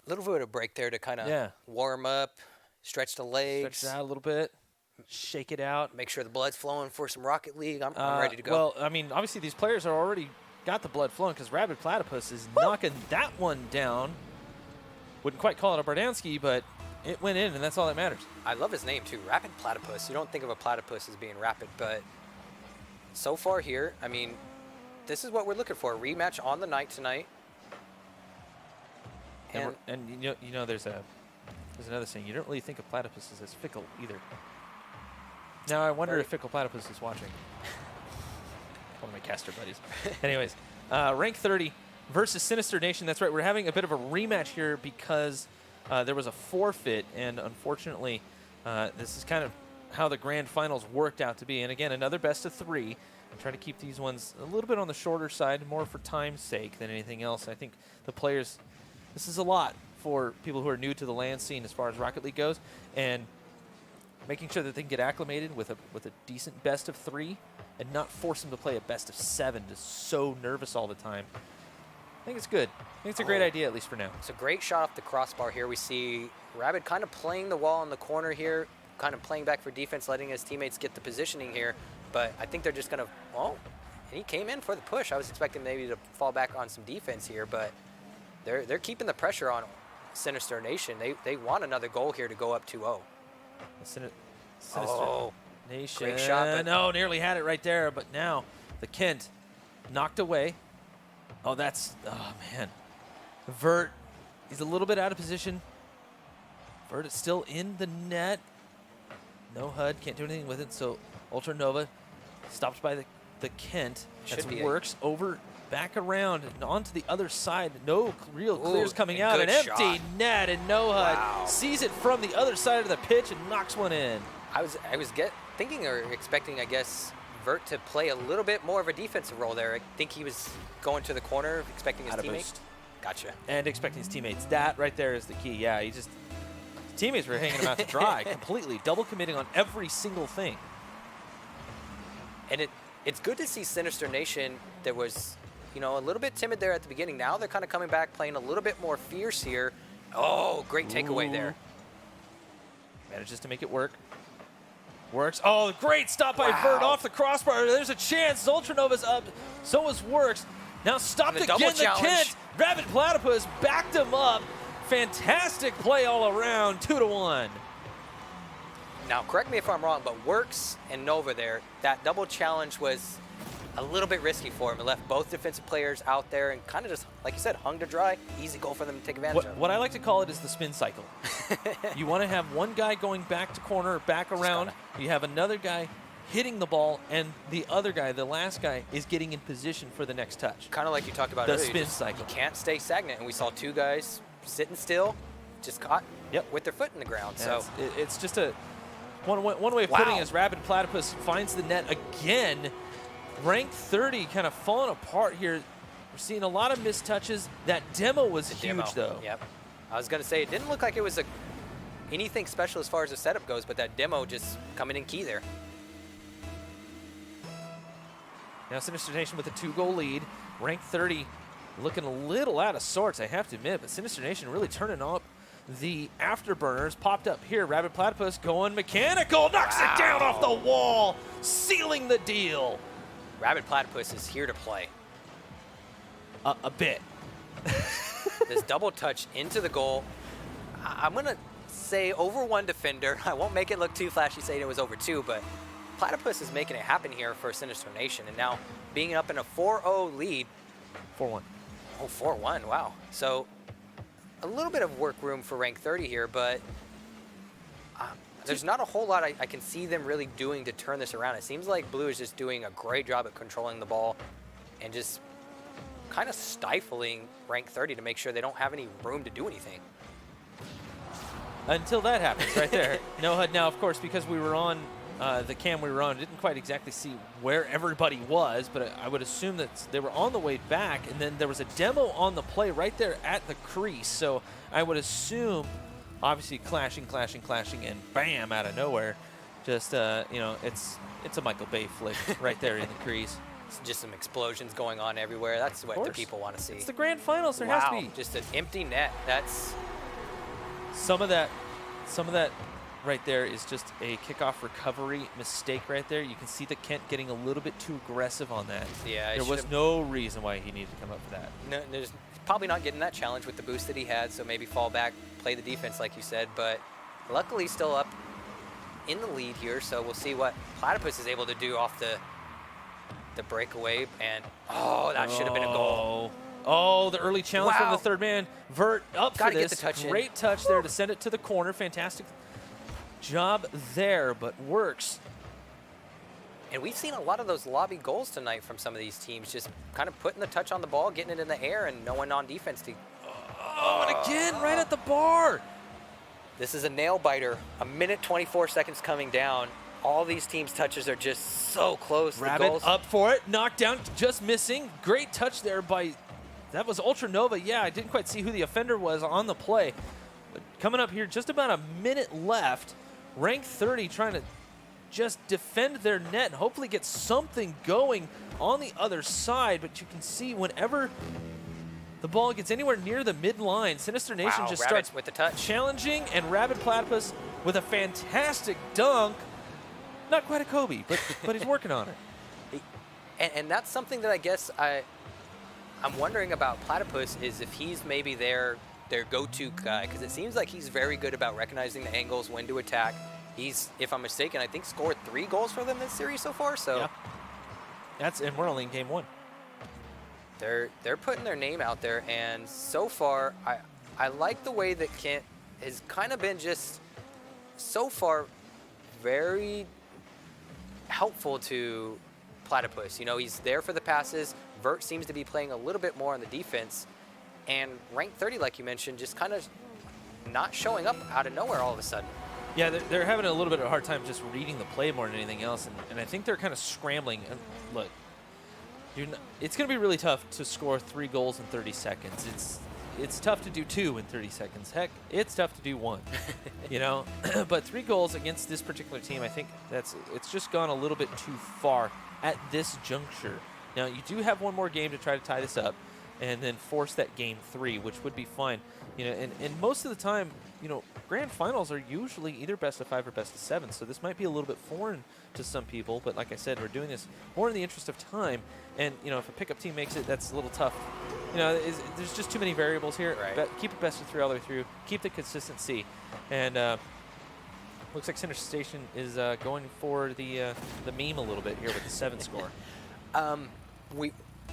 S1: A little bit of break there to kind of warm up, stretch the legs.
S2: Stretch it out a little bit, shake it out.
S1: Make sure the blood's flowing for some Rocket League. I'm ready to go.
S2: Well, I mean, obviously these players are already got the blood flowing because Rabid Platypus is knocking that one down. Wouldn't quite call it a Bardansky, but it went in, and that's all that matters.
S1: I love his name, too, Rapid Platypus. You don't think of a platypus as being rapid, but so far here, I mean, this is what we're looking for. A rematch on the night tonight.
S2: And you know there's another thing. You don't really think of platypuses as fickle either. Now I wonder if Fickle Platypus is watching. One of my caster buddies. Anyways, rank 30 versus Sinister Nation. That's right. We're having a bit of a rematch here because there was a forfeit, and unfortunately, this is kind of how the grand finals worked out to be. And again, another best of 3. I'm trying to keep these ones a little bit on the shorter side, more for time's sake than anything else. I think the players, this is a lot for people who are new to the LAN scene as far as Rocket League goes, and making sure that they can get acclimated with a decent best of 3 and not force them to play a best of 7 just so nervous all the time. I think it's good. I think it's a great idea, at least for now.
S1: It's a great shot off the crossbar here. We see Rabid kind of playing the wall in the corner here, kind of playing back for defense, letting his teammates get the positioning here. But I think they're just going to, and he came in for the push. I was expecting maybe to fall back on some defense here, but they're keeping the pressure on Sinister Nation. They want another goal here to go up 2-0.
S2: Sinister Nation.
S1: Great shot. But
S2: no, nearly had it right there, but now the Kent knocked away. Oh, man. Vert, he's a little bit out of position. Vert is still in the net. No HUD, can't do anything with it, so Ultra Nova stopped by the Kent. That works over, back around, and onto the other side. No real clears coming out. An empty net, and no HUD sees it from the other side of the pitch and knocks one in.
S1: I was thinking or expecting, I guess, Vert to play a little bit more of a defensive role there. I think he was going to the corner, expecting his teammates. Gotcha.
S2: And expecting his teammates. That right there is the key. Yeah, his teammates were hanging him out to dry completely, double committing on every single thing.
S1: And it's good to see Sinister Nation that was, a little bit timid there at the beginning. Now they're kind of coming back, playing a little bit more fierce here. Oh, great takeaway there.
S2: Manages to make it work. Works. Oh, great stop by Vert off the crossbar. There's a chance. Ultranova's up. So is Works. Now stopped again. The Kent. Rabid Platypus backed him up. Fantastic play all around. 2-1.
S1: Now, correct me if I'm wrong, but Works and Nova there, that double challenge was a little bit risky for him. It left both defensive players out there and kind of just, like you said, hung to dry. Easy goal for them to take advantage of.
S2: What I like to call it is the spin cycle. You want to have one guy going back to corner, back around. You have another guy hitting the ball, and the other guy, the last guy, is getting in position for the next touch.
S1: Kind of like you talked about
S2: the
S1: earlier.
S2: Spin cycle.
S1: You can't stay stagnant, and we saw 2 guys sitting still, just caught with their foot in the ground.
S2: And so it's just one way of putting it is Rabid Platypus finds the net again. Rank 30 kind of falling apart here. We're seeing a lot of missed touches. That demo was huge, though.
S1: Yep. I was going to say, it didn't look like it was anything special as far as the setup goes, but that demo just coming in key there.
S2: Now Sinister Nation with a 2-goal lead. Rank 30 looking a little out of sorts, I have to admit, but Sinister Nation really turning up the afterburners. Popped up here. Rabid Platypus going mechanical. Knocks it down off the wall, sealing the deal.
S1: Rabid Platypus is here to play.
S2: A bit.
S1: This double touch into the goal. I'm going to say over 1 defender. I won't make it look too flashy saying it was over 2, but Platypus is making it happen here for Sinister Nation. And now being up in a 4-0 lead.
S2: 4-1.
S1: Oh, 4-1. Wow. So a little bit of work room for rank 30 here, but there's not a whole lot I can see them really doing to turn this around. It seems like Blue is just doing a great job at controlling the ball and just kind of stifling rank 30 to make sure they don't have any room to do anything.
S2: Until that happens right there. No HUD now, of course, because we were on the cam we were on, didn't quite exactly see where everybody was, but I would assume that they were on the way back, and then there was a demo on the play right there at the crease. So I would assume, obviously, clashing, and bam, out of nowhere. Just, it's a Michael Bay flick right there in the crease.
S1: It's just some explosions going on everywhere. That's what the people want to see.
S2: It's the grand finals. There has to be.
S1: Just an empty net. That's
S2: Some of that right there is just a kickoff recovery mistake right there. You can see that Kent getting a little bit too aggressive on that.
S1: Yeah,
S2: there was no reason why he needed to come up for that.
S1: No, there's probably not getting that challenge with the boost that he had, so maybe fall back, play the defense like you said, but luckily still up in the lead here, so we'll see what Platypus is able to do off the breakaway, and that should have been a goal.
S2: Oh, the early challenge from the third man. Vert up
S1: Gotta
S2: for this.
S1: get the touch in.
S2: Great touch there to send it to the corner. Fantastic job there, but works.
S1: And we've seen a lot of those lobby goals tonight from some of these teams, just kind of putting the touch on the ball, getting it in the air, and no one on defense to...
S2: Oh, and again, right at the bar.
S1: This is a nail biter. A minute 24 seconds coming down. All these teams' touches are just so close.
S2: Rabbit up for it. Knocked down, just missing. Great touch there by... That was Ultra Nova. Yeah, I didn't quite see who the offender was on the play. But coming up here, just about a minute left. Rank 30 trying to just defend their net and hopefully get something going on the other side. But you can see whenever the ball gets anywhere near the midline, Sinister Nation just
S1: Rabbit
S2: starts
S1: with the touch,
S2: challenging, and Rabid Platypus with a fantastic dunk. Not quite a Kobe, but he's working on it.
S1: And that's something that I guess I'm wondering about Platypus is if he's maybe their go-to guy, because it seems like he's very good about recognizing the angles, when to attack. He's, if I'm mistaken, I think scored 3 goals for them this series so far. So
S2: yeah. And we're only in game 1.
S1: They're putting their name out there, and so far I like the way that Kent has kind of been just so far very helpful to Platypus. You know, he's there for the passes. Vert seems to be playing a little bit more on the defense, and rank 30, like you mentioned, just kind of not showing up out of nowhere all of a sudden.
S2: Yeah, they're having a little bit of a hard time just reading the play more than anything else, and I think they're kind of scrambling. And look, it's going to be really tough to score 3 goals in 30 seconds. It's tough to do 2 in 30 seconds. Heck, it's tough to do 1, you know? But 3 goals against this particular team, I think it's just gone a little bit too far at this juncture. Now, you do have one more game to try to tie this up and then force that game 3, which would be fine. You know, and most of the time, you know, grand finals are usually either best of 5 or best of 7, so this might be a little bit foreign to some people, but like I said, we're doing this more in the interest of time, and, you know, if a pickup team makes it, that's a little tough. You know, there's just too many variables here.
S1: Right.
S2: Keep it best of 3 all the way through. Keep the consistency, and looks like Center Station is going for the meme a little bit here with the 7 score.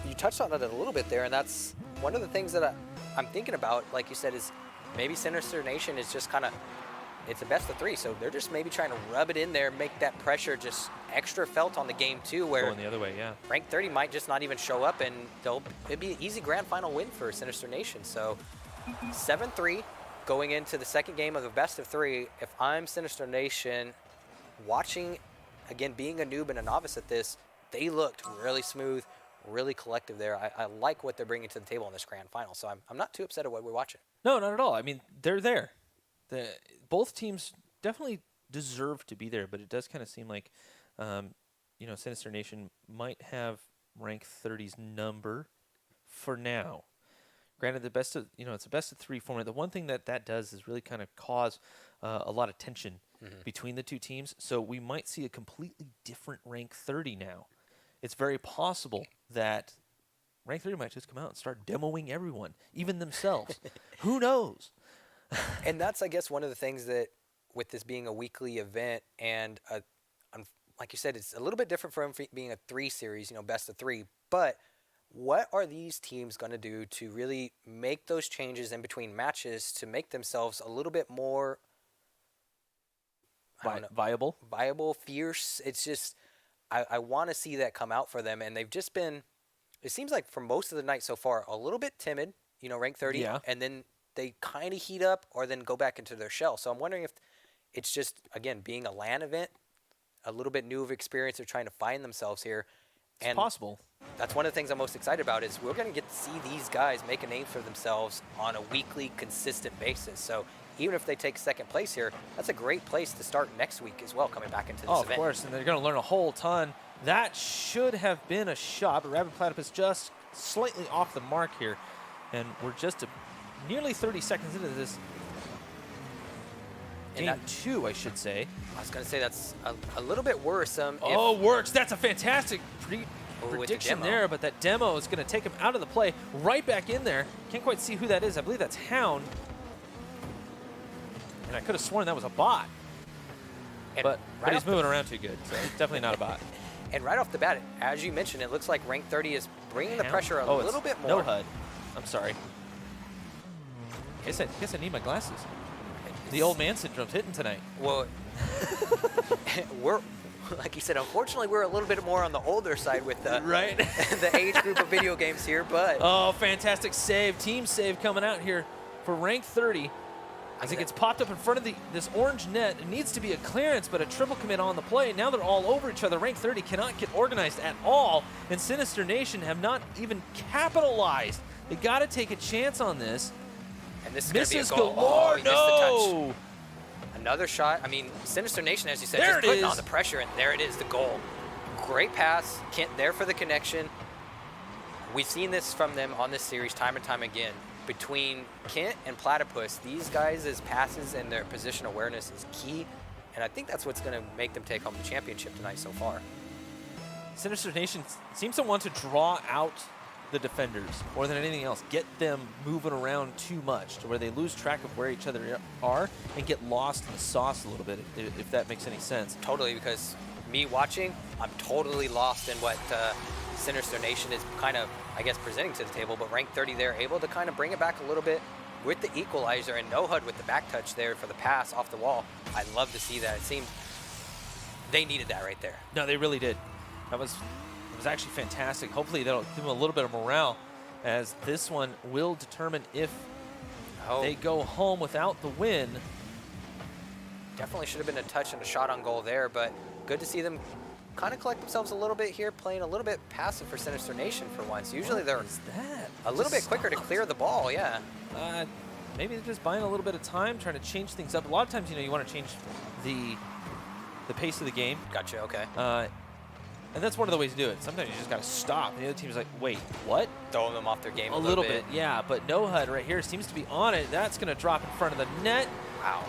S1: You touched on it a little bit there, and that's one of the things that I'm thinking about, like you said, is maybe Sinister Nation is just kind of, it's a best of 3, so they're just maybe trying to rub it in there, make that pressure just extra felt on the game too, where
S2: going the other way, yeah.
S1: rank 30 might just not even show up, and it'd be an easy grand final win for Sinister Nation. So 7-3 going into the second game of the best of 3. If I'm Sinister Nation, watching, again, being a noob and a novice at this, they looked really smooth, really collective there. I like what they're bringing to the table in this grand final, so I'm not too upset at what we're watching.
S2: No, not at all. I mean, they're there. Both teams definitely deserve to be there, but it does kind of seem like, you know, Sinister Nation might have rank 30's number for now. Granted, it's a best of 3 format. The one thing that does is really kind of cause a lot of tension between the 2 teams, so we might see a completely different rank 30 now. It's very possible that rank 30 might just come out and start demoing everyone, even themselves. Who knows?
S1: And that's, I guess, one of the things that, with this being a weekly event, and like you said, it's a little bit different from being a 3 series, you know, best of 3. But what are these teams going to do to really make those changes in between matches to make themselves a little bit more viable, fierce? It's just, I want to see that come out for them, and they've just been, it seems like for most of the night so far, a little bit timid, you know, rank 30, and then they kind of heat up or then go back into their shell. So I'm wondering if it's just, again, being a LAN event, a little bit new of experience of trying to find themselves here.
S2: It's possible.
S1: That's one of the things I'm most excited about, is we're going to get to see these guys make a name for themselves on a weekly, consistent basis. So even if they take second place here, that's a great place to start next week as well, coming back into this event.
S2: Of course, and they're going to learn a whole ton. That should have been a shot, but Rabid Platypus just slightly off the mark here. And we're just nearly 30 seconds into this. Game 2, I should say.
S1: I was going to say that's a little bit worrisome.
S2: Oh, works. That's a fantastic
S1: with the
S2: prediction
S1: demo.
S2: there, but that demo is going to take him out of the play, right back in there. Can't quite see who that is. I believe that's Hound. And I could have sworn that was a bot. But he's moving around too good, so it's definitely not a bot.
S1: And right off the bat, as you mentioned, it looks like rank 30 is bringing the pressure a little bit more.
S2: No HUD. I'm sorry. Guess I need my glasses. The old man syndrome's hitting tonight.
S1: Well, we're, like you said, unfortunately, we're a little bit more on the older side with the,
S2: right.
S1: the age group of video games here, but.
S2: Oh, fantastic save. Team save coming out here for rank 30. As it gets popped up in front of this orange net. It needs to be a clearance, but a triple commit on the play. Now they're all over each other. Rank 30 cannot get organized at all, and Sinister Nation have not even capitalized. They got to take a chance on this.
S1: And this is going to be a
S2: Misses
S1: goal.
S2: galore.
S1: Oh, he missed the touch. Another shot. I mean, Sinister Nation, as you said, just putting on the pressure, and there it is, the goal. Great pass. Kent there for the connection. We've seen this from them on this series time and time again. Between Kent and Platypus, these guys' passes and their position awareness is key, and I think that's what's going to make them take home the championship tonight so far.
S2: Sinister Nation seems to want to draw out the defenders more than anything else, get them moving around too much to where they lose track of where each other are and get lost in the sauce a little bit, if that makes any sense.
S1: Totally, because me watching, I'm totally lost in what Sinister Nation is kind of, I guess, presenting to the table, but rank 30, they're able to kind of bring it back a little bit with the equalizer, and no HUD with the back touch there for the pass off the wall. I'd love to see that. It seemed they needed that right there.
S2: No, they really did. It was actually fantastic. Hopefully that'll give them a little bit of morale, as this one will determine if they go home without the win.
S1: Definitely should have been a touch and a shot on goal there, but good to see them kind of collect themselves a little bit here, playing a little bit passive for Sinister Nation for once. Usually they're a little bit quicker to clear the ball, yeah.
S2: Maybe they're just buying a little bit of time, trying to change things up. A lot of times, you want to change the pace of the game.
S1: Gotcha, okay.
S2: And that's one of the ways to do it. Sometimes you just got to stop. And the other team's like, wait, what?
S1: Throwing them off their game a
S2: little bit. Yeah, but no HUD right here seems to be on it. That's going to drop in front of the net.
S1: Wow.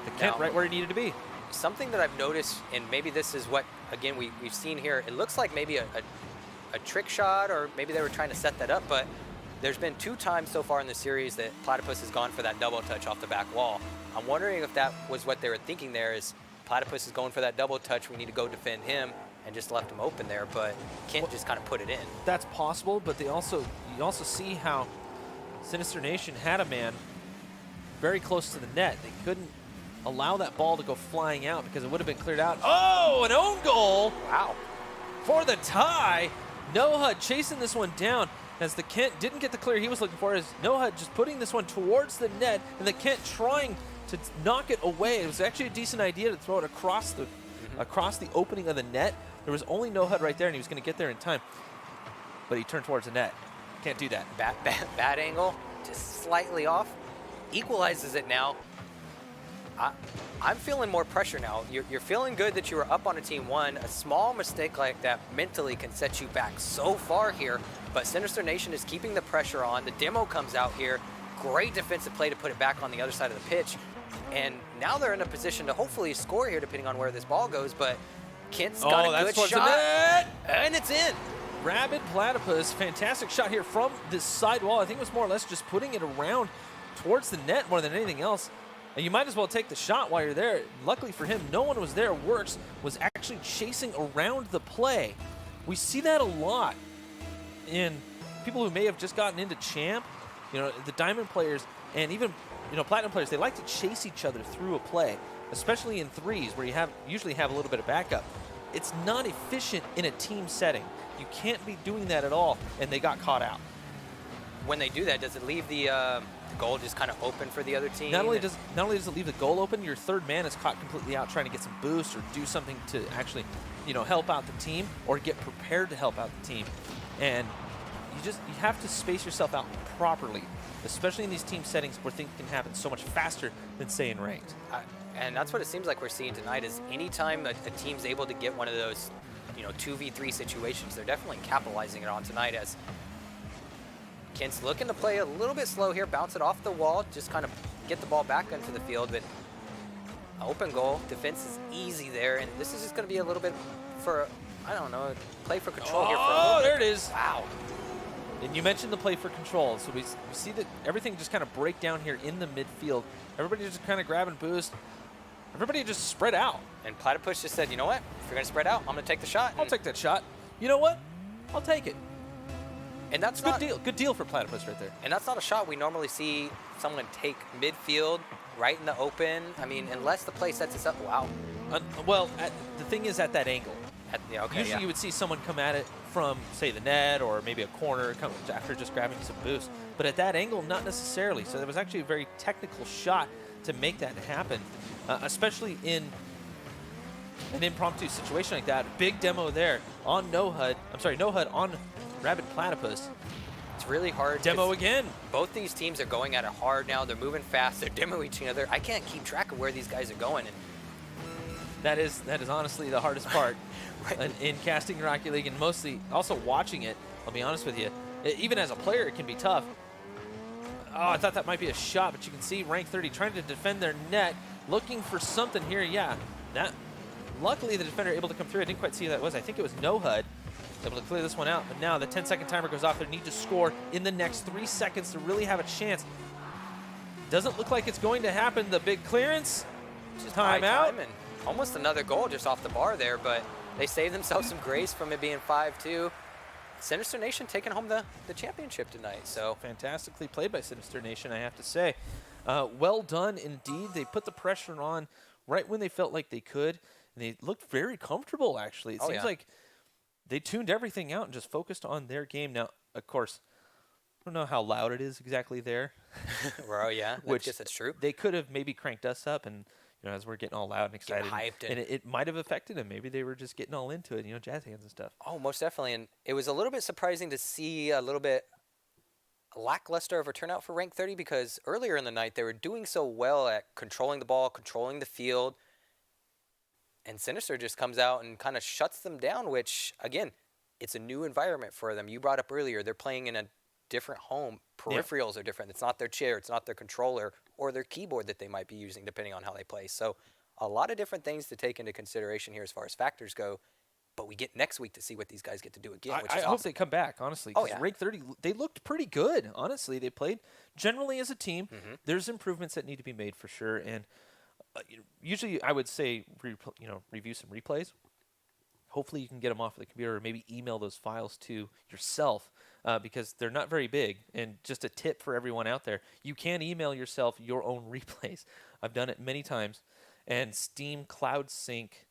S2: The Kent right where he needed to be.
S1: Something that I've noticed, and maybe this is what, again, we've seen here, it looks like maybe a trick shot, or maybe they were trying to set that up, but there's been 2 times so far in the series that Platypus has gone for that double touch off the back wall. I'm wondering if that was what they were thinking there, is Platypus is going for that double touch, we need to go defend him, and just left him open there, but Kent just kind of put it in.
S2: That's possible, but you also see how Sinister Nation had a man very close to the net. They couldn't allow that ball to go flying out because it would have been cleared out. Oh, an own goal!
S1: Wow.
S2: For the tie. No HUD chasing this one down, as the Kent didn't get the clear he was looking for, as No HUD just putting this one towards the net, and the Kent trying to knock it away. It was actually a decent idea to throw it across the opening of the net. There was only No HUD right there, and he was going to get there in time. But he turned towards the net. Can't do that.
S1: Bad angle, just slightly off. Equalizes it now. I'm feeling more pressure now. You're feeling good that you were up on a team 1. A small mistake like that mentally can set you back so far here, but Sinister Nation is keeping the pressure on. The demo comes out here. Great defensive play to put it back on the other side of the pitch. And now they're in a position to hopefully score here, depending on where this ball goes, but Kent's got a good shot, and it's in.
S2: Rabid Platypus, fantastic shot here from this side wall. I think it was more or less just putting it around towards the net more than anything else. And you might as well take the shot while you're there. Luckily for him, no one was there. Works was actually chasing around the play. We see that a lot in people who may have just gotten into Champ. The Diamond players and even Platinum players, they like to chase each other through a play, especially in 3s where you usually have a little bit of backup. It's not efficient in a team setting. You can't be doing that at all, and they got caught out.
S1: When they do that, does it leave the goal just kind of open for the other team?
S2: Not only does it leave the goal open, your third man is caught completely out trying to get some boost or do something to actually, help out the team or get prepared to help out the team. And you have to space yourself out properly, especially in these team settings where things can happen so much faster than, say, in ranked.
S1: And that's what it seems like we're seeing tonight, is anytime a team's able to get one of those, 2v3 situations, they're definitely capitalizing it on tonight, as Kent's looking to play a little bit slow here, bounce it off the wall, just kind of get the ball back into the field, but Open goal. Defense is easy there, and this is just going to be a little bit for, I don't know, play for control here for a
S2: Oh,
S1: little
S2: there
S1: bit.
S2: it is.
S1: Wow.
S2: And you mentioned the play for control. So we see that everything just kind of break down here in the midfield. Everybody just kind of grab and boost. Everybody just spread out.
S1: And Platypus just said, you know what? If you're going to spread out, I'm going to take the shot.
S2: I'll take that shot. You know what? I'll take it.
S1: And that's
S2: Good deal. Good deal for Platypus right there.
S1: And that's not a shot we normally see someone take midfield, right in the open. I mean, unless the play sets us up. Wow.
S2: Well, the thing is at that angle.
S1: Yeah, okay,
S2: Usually you would see someone come at it from, say, the net or maybe a corner come after just grabbing some boost. But at that angle, not necessarily. So that was actually a very technical shot to make that happen, especially in an impromptu situation like that. Big demo there on No HUD. I'm sorry, No HUD on Rabid Platypus.
S1: It's really hard.
S2: Demo again.
S1: Both these teams are going at it hard now. They're moving fast. They're demoing each other. I can't keep track of where these guys are going. And
S2: that is honestly the hardest part
S1: right.
S2: in casting Rocket League, and mostly also watching it. I'll be honest with you. Even as a player, it can be tough. Oh, I thought that might be a shot, but you can see rank 30 trying to defend their net, looking for something here. Yeah, luckily the defender able to come through. I didn't quite see who that was. I think it was No HUD able to clear this one out. But now the 10-second timer goes off. They need to score in the next 3 seconds to really have a chance. Doesn't look like it's going to happen. The big clearance. Timeout.
S1: Almost another goal just off the bar there, but they saved themselves some grace from it being 5-2. Sinister Nation taking home the championship tonight. So
S2: fantastically played by Sinister Nation, I have to say. Well done indeed. They put the pressure on right when they felt like they could, and they looked very comfortable, actually. It seems like they tuned everything out and just focused on their game. Now, of course, I don't know how loud it is exactly there.
S1: Well, yeah, I guess that's true.
S2: They could have maybe cranked us up, and as we're getting all loud and excited,
S1: hyped,
S2: and it might have affected them. Maybe they were just getting all into it, jazz hands and stuff.
S1: Oh, most definitely. And it was a little bit surprising to see a little bit lackluster of a turnout for rank 30, because earlier in the night they were doing so well at controlling the ball, controlling the field, and Sinister just comes out and kind of shuts them down, which, again, it's a new environment for them. You brought up earlier, they're playing in a different home. Peripherals are different. It's not their chair, it's not their controller or their keyboard that they might be using, depending on how they play. So a lot of different things to take into consideration here as far as factors go. But we get next week to see what these guys get to do again, which is awesome.
S2: I hope they come back, honestly.
S1: Oh, yeah.
S2: Rank 30, they looked pretty good, honestly. They played generally as a team. There's improvements that need to be made for sure. And usually I would say, review some replays. Hopefully you can get them off of the computer, or maybe email those files to yourself, because they're not very big. And just a tip for everyone out there, you can email yourself your own replays. I've done it many times. And Steam Cloud Sync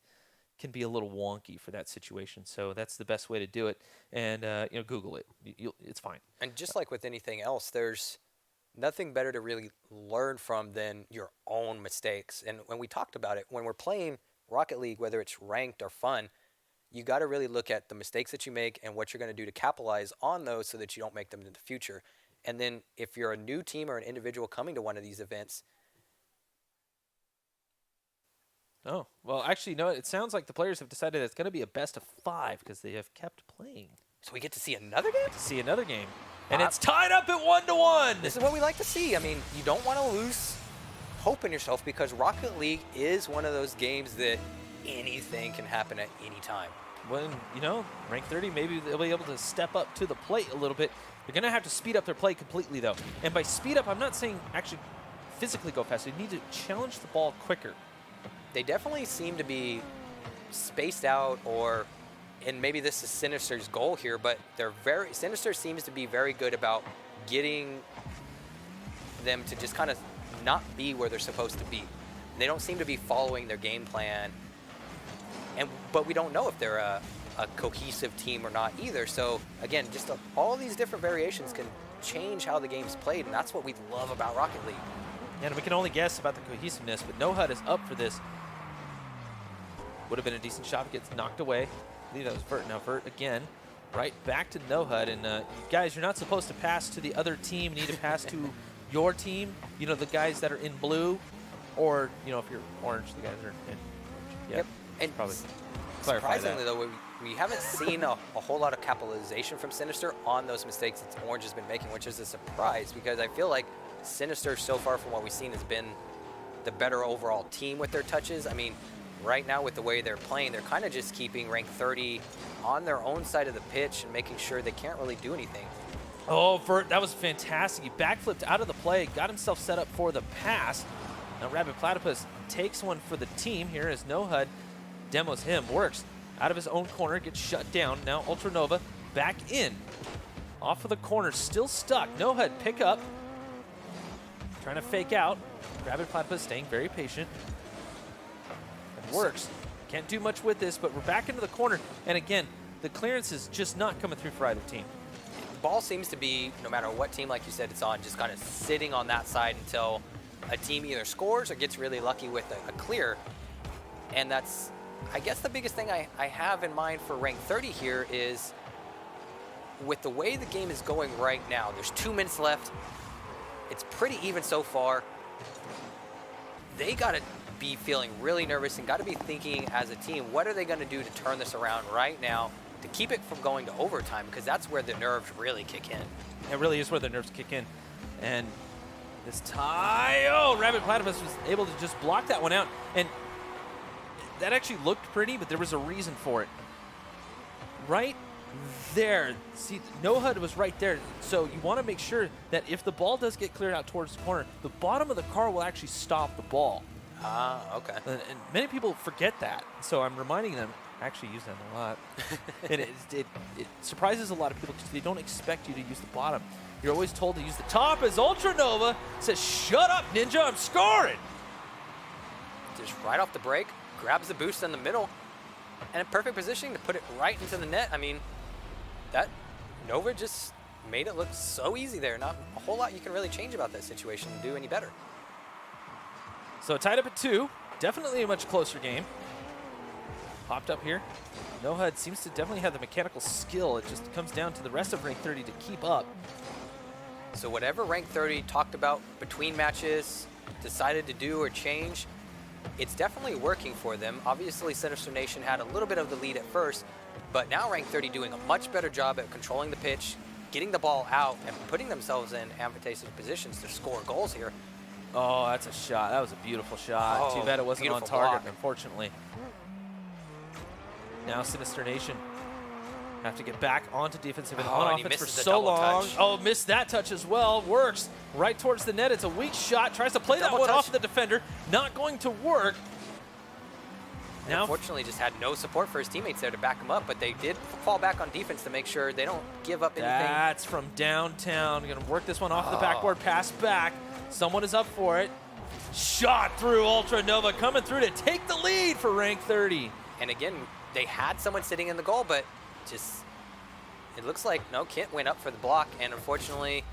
S2: can be a little wonky for that situation. So that's the best way to do it. And, Google it. It's fine.
S1: And just like with anything else, there's nothing better to really learn from than your own mistakes. And when we talked about it, when we're playing Rocket League, whether it's ranked or fun, you got to really look at the mistakes that you make and what you're going to do to capitalize on those so that you don't make them in the future. And then if you're a new team or an individual coming to one of these events.
S2: Oh, well, actually, no, it sounds like the players have decided it's going to be a best of 5 because they have kept playing.
S1: So we get to see another game?
S2: See another game. And it's tied up at 1-1.
S1: This is what we like to see. I mean, you don't want to lose hope in yourself, because Rocket League is one of those games that anything can happen at any time.
S2: When, rank 30, maybe they'll be able to step up to the plate a little bit. They're going to have to speed up their play completely, though. And by speed up, I'm not saying actually physically go faster. You need to challenge the ball quicker.
S1: They definitely seem to be spaced out, and maybe this is Sinister's goal here, but Sinister seems to be very good about getting them to just kind of not be where they're supposed to be. They don't seem to be following their game plan, but we don't know if they're a cohesive team or not either. So again, just all these different variations can change how the game's played, and that's what we love about Rocket League.
S2: And we can only guess about the cohesiveness, but No HUD is up for this. Would have been a decent shot. Gets knocked away. I believe that was Vert. Now Vert again, right back to No HUD. And guys, you're not supposed to pass to the other team. You need to pass to your team. The guys that are in blue, or if you're orange, the guys are in orange. Yeah,
S1: yep. And
S2: probably.
S1: Surprisingly, though, we haven't seen a whole lot of capitalization from Sinister on those mistakes that Orange has been making, which is a surprise, because I feel like Sinister so far from what we've seen has been the better overall team with their touches. I mean, right now with the way they're playing, they're kind of just keeping rank 30 on their own side of the pitch and making sure they can't really do anything.
S2: Oh, Vert, that was fantastic. He backflipped out of the play, got himself set up for the pass. Now Rabid Platypus takes one for the team here as No HUD demos him. Works out of his own corner, gets shut down. Now Ultra Nova back in. Off of the corner, still stuck. No HUD pick up. Trying to fake out. Rabid Platypus staying very patient. And Works. Can't do much with this, but we're back into the corner. And again, the clearance is just not coming through for either team.
S1: Ball seems to be, no matter what team, like you said, it's on, just kind of sitting on that side until a team either scores or gets really lucky with a clear. And that's, I guess, the biggest thing I have in mind for rank 30 here is with the way the game is going right now, there's 2 minutes left. It's pretty even so far. They got to be feeling really nervous and got to be thinking as a team, what are they going to do to turn this around right now to keep it from going to overtime, because that's where the nerves really kick in.
S2: It really is where the nerves kick in. And this tie, oh, Rabid Platypus was able to just block that one out. And that actually looked pretty, but there was a reason for it. Right there, see, No HUD was right there. So you want to make sure that if the ball does get cleared out towards the corner, the bottom of the car will actually stop the ball.
S1: Ah, okay.
S2: And many people forget that. So I'm reminding them, actually use that a lot. And it surprises a lot of people because they don't expect you to use the bottom. You're always told to use the top as Ultra Nova says, shut up, Ninja, I'm scoring.
S1: Just right off the break, grabs the boost in the middle, and in perfect positioning to put it right into the net. I mean, that Nova just made it look so easy there. Not a whole lot you can really change about that situation and do any better.
S2: So tied up at 2, definitely a much closer game. Popped up here. No HUD seems to definitely have the mechanical skill. It just comes down to the rest of rank 30 to keep up.
S1: So whatever rank 30 talked about between matches, decided to do or change, it's definitely working for them. Obviously, Sinister Nation had a little bit of the lead at first, but now rank 30 doing a much better job at controlling the pitch, getting the ball out, and putting themselves in advantageous positions to score goals here.
S2: Oh, that's a shot. That was a beautiful shot.
S1: Oh,
S2: too bad it wasn't on target,
S1: block.
S2: Unfortunately. Now Sinister Nation have to get back onto defensive and on offense for so long.
S1: Touch.
S2: Oh, missed that touch as well. Works right towards the net. It's a weak shot. Tries to play that one off the defender. Not going to work. Now,
S1: unfortunately, just had no support for his teammates there to back him up, but they did fall back on defense to make sure they don't give up anything.
S2: That's from downtown. Going to work this one off the backboard, pass back. Someone is up for it. Shot through Ultra Nova, coming through to take the lead for rank 30.
S1: And again, they had someone sitting in the goal, but just, it looks like no, Kent went up for the block, and unfortunately,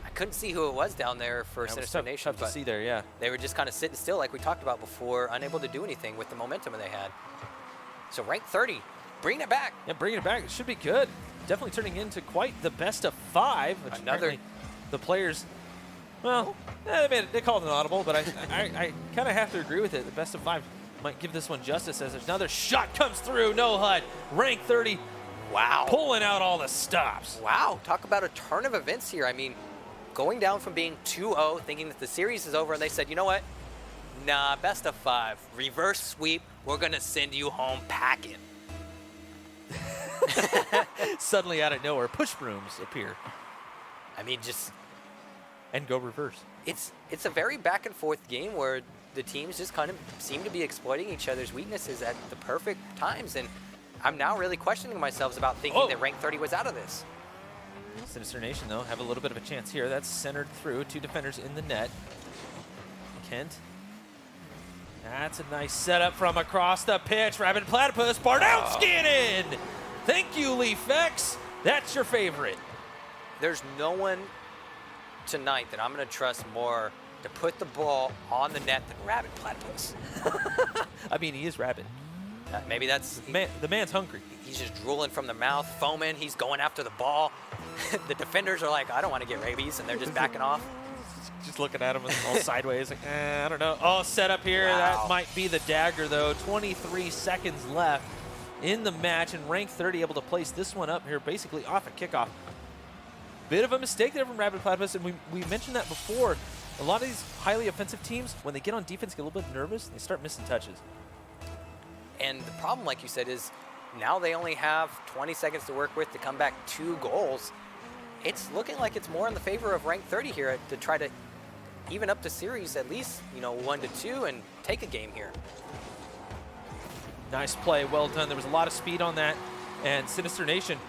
S1: I couldn't see who it was down there for Sinister Nation.
S2: Tough to see there, yeah.
S1: They were just kind of sitting still like we talked about before, unable to do anything with the momentum they had. So rank 30, bringing it back.
S2: Yeah, bringing it back. It should be good. Definitely turning into quite the best of 5. Which
S1: another,
S2: the players, well, they called it an audible, but I kind of have to agree with it. The best of 5 might give this one justice as another shot comes through. No HUD. Rank 30.
S1: Wow.
S2: Pulling out all the stops.
S1: Wow. Talk about a turn of events here. I mean, going down from being 2-0, thinking that the series is over, and they said, you know what? Nah, best of 5. Reverse sweep. We're going to send you home packing.
S2: Suddenly out of nowhere, push brooms appear.
S1: I mean, just...
S2: And go reverse.
S1: It's a very back and forth game where the teams just kind of seem to be exploiting each other's weaknesses at the perfect times, and I'm now really questioning myself about thinking that rank 30 was out of this.
S2: Sinister Nation, though, have a little bit of a chance here. That's centered through. 2 defenders in the net. Kent. That's a nice setup from across the pitch. Rabid Platypus, Bardowski in! Thank you, Leaf X. That's your favorite.
S1: There's no one tonight that I'm going to trust more to put the ball on the net than Rabid Platypus.
S2: I mean, he is rabid.
S1: Maybe that's...
S2: The man's hungry.
S1: He's just drooling from the mouth, foaming. He's going after the ball. The defenders are like, I don't want to get rabies, and they're just backing off.
S2: Just looking at him all sideways, like, I don't know. Oh, set up here. Wow. That might be the dagger, though. 23 seconds left in the match, and rank 30 able to place this one up here basically off a kickoff. Bit of a mistake there from Rapid Platypus, and we mentioned that before. A lot of these highly offensive teams, when they get on defense, get a little bit nervous, and they start missing touches.
S1: And the problem, like you said, is now they only have 20 seconds to work with to come back 2 goals. It's looking like it's more in the favor of ranked 30 here to try to even up the series at least, 1-2 and take a game here.
S2: Nice play, well done. There was a lot of speed on that, and Sinister Nation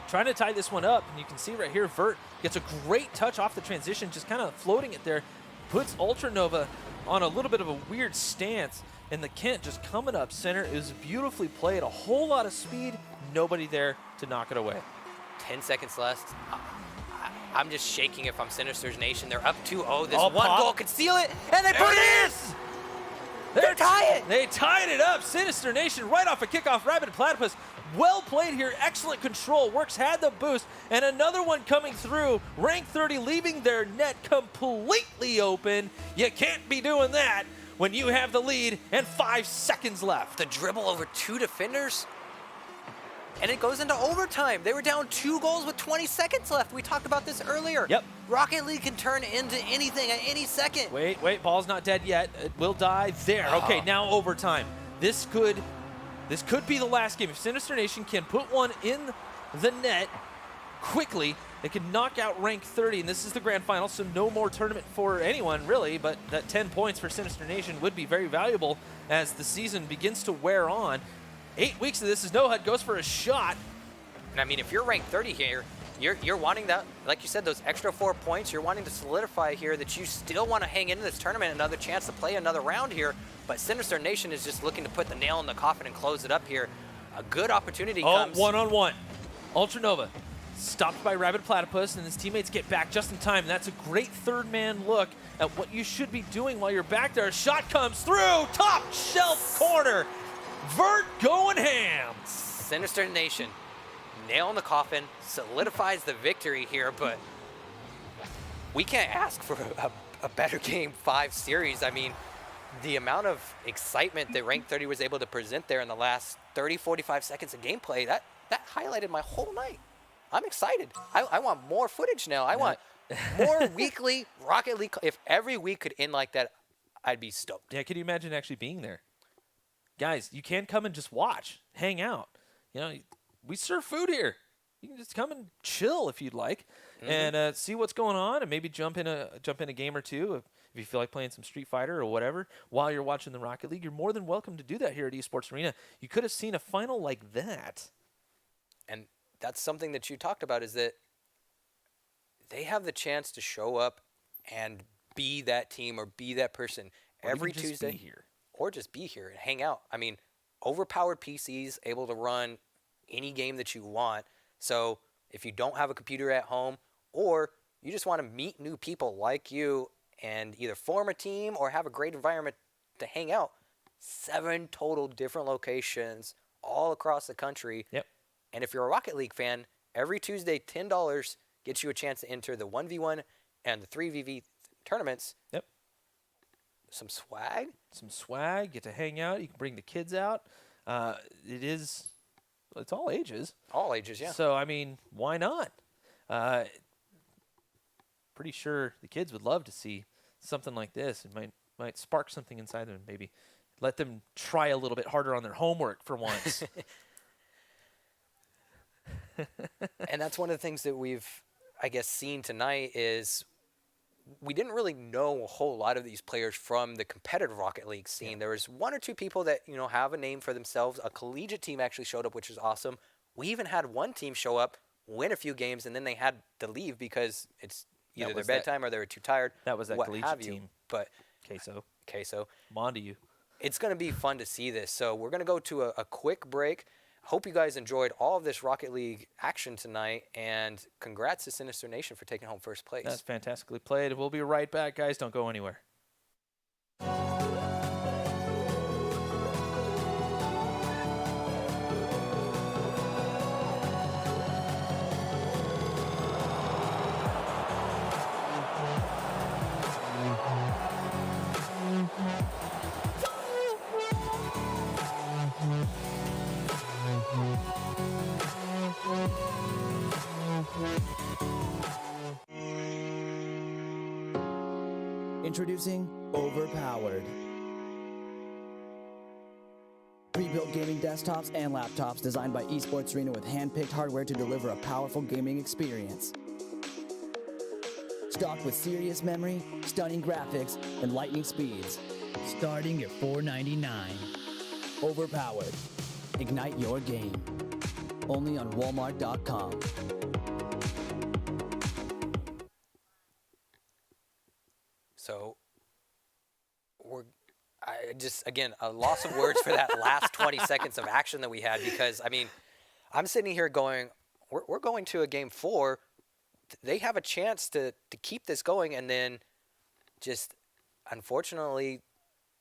S2: trying to tie this one up, and you can see right here, Vert gets a great touch off the transition, just kind of floating it there, puts Ultra Nova on a little bit of a weird stance, and the Kent just coming up center. It was beautifully played, a whole lot of speed, nobody there to knock it away.
S1: 10 seconds left. I'm just shaking if I'm Sinister's Nation. They're up 2-0. This
S2: Oh,
S1: one
S2: pop.
S1: goal could seal it, and they put it in! They tie it!
S2: They tied it up. Sinister Nation right off a kickoff. Rapid Platypus, well played here. Excellent control. Works had the boost. And another one coming through. Rank 30 leaving their net completely open. You can't be doing that when you have the lead and 5 seconds left.
S1: The dribble over 2 defenders, and it goes into overtime. They were down 2 goals with 20 seconds left. We talked about this earlier.
S2: Yep.
S1: Rocket League can turn into anything at any second.
S2: Wait, ball's not dead yet. It will die there. Okay, now overtime. This could be the last game. If Sinister Nation can put one in the net quickly, they can knock out rank 30, and this is the grand final, so no more tournament for anyone, really, but that 10 points for Sinister Nation would be very valuable as the season begins to wear on. 8 weeks of this is No Hut goes for a shot.
S1: And I mean, if you're ranked 30 here, you're wanting that, like you said, those extra 4 points, you're wanting to solidify here that you still want to hang into this tournament, another chance to play another round here, but Sinister Nation is just looking to put the nail in the coffin and close it up here. A good opportunity comes.
S2: One-on-one. Ultra Nova stopped by Rapid Platypus, and his teammates get back just in time. That's a great third-man look at what you should be doing while you're back there. A shot comes through, top shelf corner. Vert going ham.
S1: Sinister Nation, nail in the coffin, solidifies the victory here, but we can't ask for a better Game 5 series. I mean, the amount of excitement that Rank 30 was able to present there in the last 30, 45 seconds of gameplay, that highlighted my whole night. I'm excited. I want more footage now. I want more weekly Rocket League. If every week could end like that, I'd be stoked.
S2: Yeah, can you imagine actually being there? Guys, you can come and just watch, hang out. We serve food here. You can just come and chill if you'd like, and see what's going on, and maybe jump in a game or two if you feel like playing some Street Fighter or whatever while you're watching the Rocket League. You're more than welcome to do that here at Esports Arena. You could have seen a final like that.
S1: And that's something that you talked about, is that they have the chance to show up and be that team or be that person every Tuesday.
S2: Be here.
S1: Or just be here and hang out. I mean, overpowered PCs, able to run any game that you want. So if you don't have a computer at home, or you just want to meet new people like you and either form a team or have a great environment to hang out, 7 total different locations all across the country.
S2: Yep.
S1: And if you're a Rocket League fan, every Tuesday, $10 gets you a chance to enter the 1v1 and the 3v3 tournaments.
S2: Yep.
S1: Some swag.
S2: Get to hang out. You can bring the kids out. It's all ages.
S1: All ages, yeah.
S2: So, I mean, why not? Pretty sure the kids would love to see something like this. It might spark something inside them, maybe let them try a little bit harder on their homework for once.
S1: And that's one of the things that we've, I guess, seen tonight is we didn't really know a whole lot of these players from the competitive Rocket League scene. Yeah. There was 1 or 2 people that, have a name for themselves. A collegiate team actually showed up, which is awesome. We even had one team show up, win a few games, and then they had to leave because it's either their bedtime or they were too tired.
S2: That was that collegiate team.
S1: But
S2: Queso.
S1: I'm
S2: on to you.
S1: It's going to be fun to see this. So we're going to go to a quick break. Hope you guys enjoyed all of this Rocket League action tonight, and congrats to Sinister Nation for taking home first place.
S2: That's fantastically played. We'll be right back, guys. Don't go anywhere.
S3: Introducing Overpowered. Pre-built gaming desktops and laptops designed by Esports Arena with hand-picked hardware to deliver a powerful gaming experience. Stocked with serious memory, stunning graphics, and lightning speeds. Starting at $499. Overpowered. Ignite your game. Only on Walmart.com.
S1: So again, a loss of words for that last 20 seconds of action that we had, because, I mean, I'm sitting here going, we're going to a game 4. They have a chance to keep this going, and then just, unfortunately,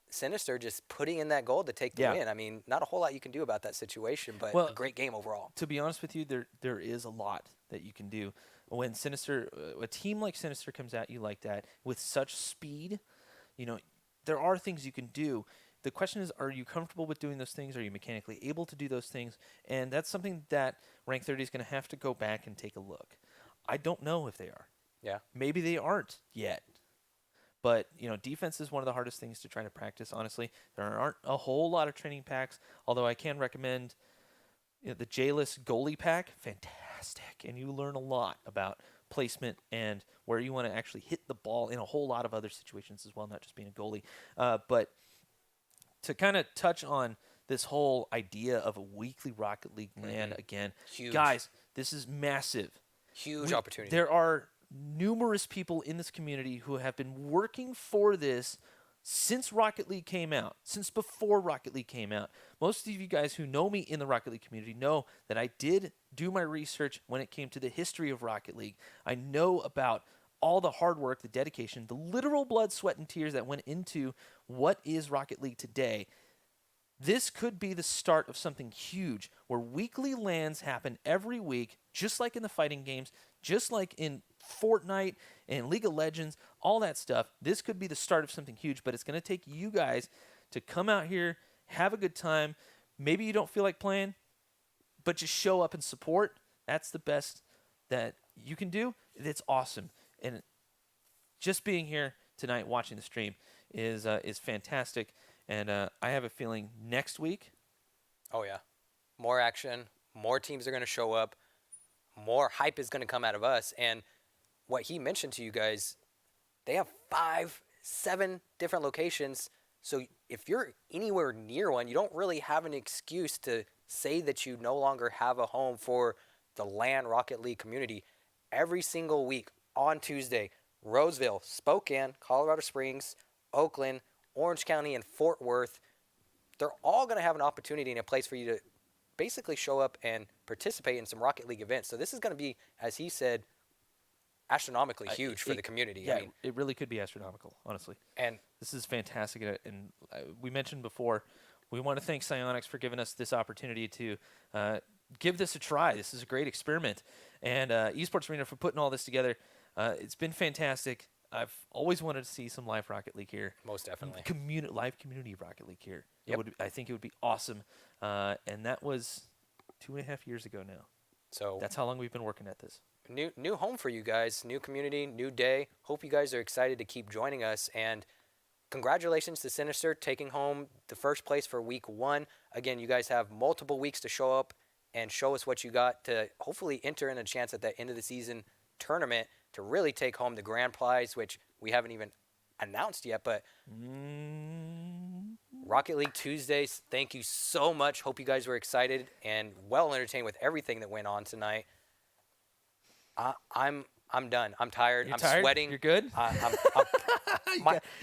S1: Sinister just putting in that goal to take the win. I mean, not a whole lot you can do about that situation, but a great game overall.
S2: To be honest with you, there is a lot that you can do. When Sinister, a team like Sinister comes at you like that with such speed, you know, there are things you can do. The question is, are you comfortable with doing those things? Are you mechanically able to do those things? And that's something that Rank 30 is going to have to go back and take a look. I don't know if they are. Yeah. Maybe they aren't yet. But, you know, defense is one of the hardest things to try to practice, honestly. There aren't a whole lot of training packs, although I can recommend the J-list goalie pack. Fantastic. And you learn a lot about placement and where you want to actually hit the ball in a whole lot of other situations as well, not just being a goalie. But to kind of touch on this whole idea of a weekly Rocket League LAN again.
S1: Huge.
S2: Guys, this is massive.
S1: Huge opportunity.
S2: There are numerous people in this community who have been working for this since Rocket League came out, since before Rocket League came out. Most of you guys who know me in the Rocket League community know that I did do my research when it came to the history of Rocket League. I know about all the hard work, the dedication, the literal blood, sweat, and tears that went into what is Rocket League today. This could be the start of something huge where weekly LANs happen every week, just like in the fighting games, just like in Fortnite and League of Legends, all that stuff. This could be the start of something huge, but it's going to take you guys to come out here, have a good time. Maybe you don't feel like playing, but just show up and support. That's the best that you can do. It's awesome. And just being here tonight watching the stream is fantastic. And I have a feeling next week.
S1: Oh, yeah. More action. More teams are going to show up. More hype is going to come out of us. And what he mentioned to you guys, they have 5, 7 different locations. So if you're anywhere near one, you don't really have an excuse to say that you no longer have a home for the LAN Rocket League community. Every single week on Tuesday, Roseville, Spokane, Colorado Springs, Oakland, Orange County, and Fort Worth, they're all going to have an opportunity and a place for you to basically show up and participate in some Rocket League events. So this is going to be, as he said, astronomically huge for the community.
S2: Yeah,
S1: I mean,
S2: it really could be astronomical, honestly.
S1: And
S2: this is fantastic. And we mentioned before, we want to thank Psyonix for giving us this opportunity to give this a try. This is a great experiment. And Esports Arena for putting all this together. It's been fantastic. I've always wanted to see some live Rocket League here.
S1: Most definitely.
S2: Live community Rocket League here.
S1: Yep.
S2: I think it would be awesome. And that was 2.5 years ago now.
S1: So
S2: that's how long we've been working at this.
S1: New home for you guys, new community, new day. Hope you guys are excited to keep joining us. And congratulations to Sinister taking home the first place for week 1. Again, you guys have multiple weeks to show up and show us what you got to hopefully enter in a chance at that end of the season tournament to really take home the grand prize, which we haven't even announced yet. But Rocket League Tuesdays, thank you so much. Hope you guys were excited and well entertained with everything that went on tonight. I'm done. I'm tired.
S2: You're
S1: I'm
S2: tired?
S1: sweating.
S2: You're good?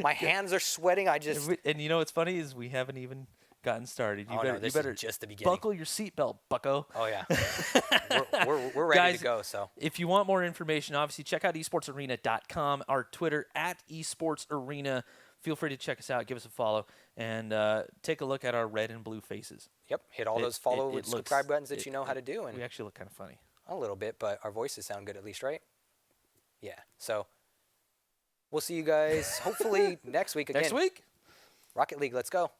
S1: My hands are sweating.
S2: And you know what's funny is we haven't even gotten started. You better
S1: is just the beginning.
S2: Buckle your seatbelt, bucko.
S1: Oh, yeah. we're ready
S2: Guys,
S1: to go. So
S2: if you want more information, obviously check out esportsarena.com, our Twitter @esportsarena. Feel free to check us out, give us a follow, and take a look at our red and blue faces.
S1: Yep, hit all those follow and subscribe buttons that you know how to do. And
S2: we actually look kind of funny.
S1: A little bit, but our voices sound good at least, right? Yeah. So we'll see you guys hopefully next week again.
S2: Next week?
S1: Rocket League, let's go.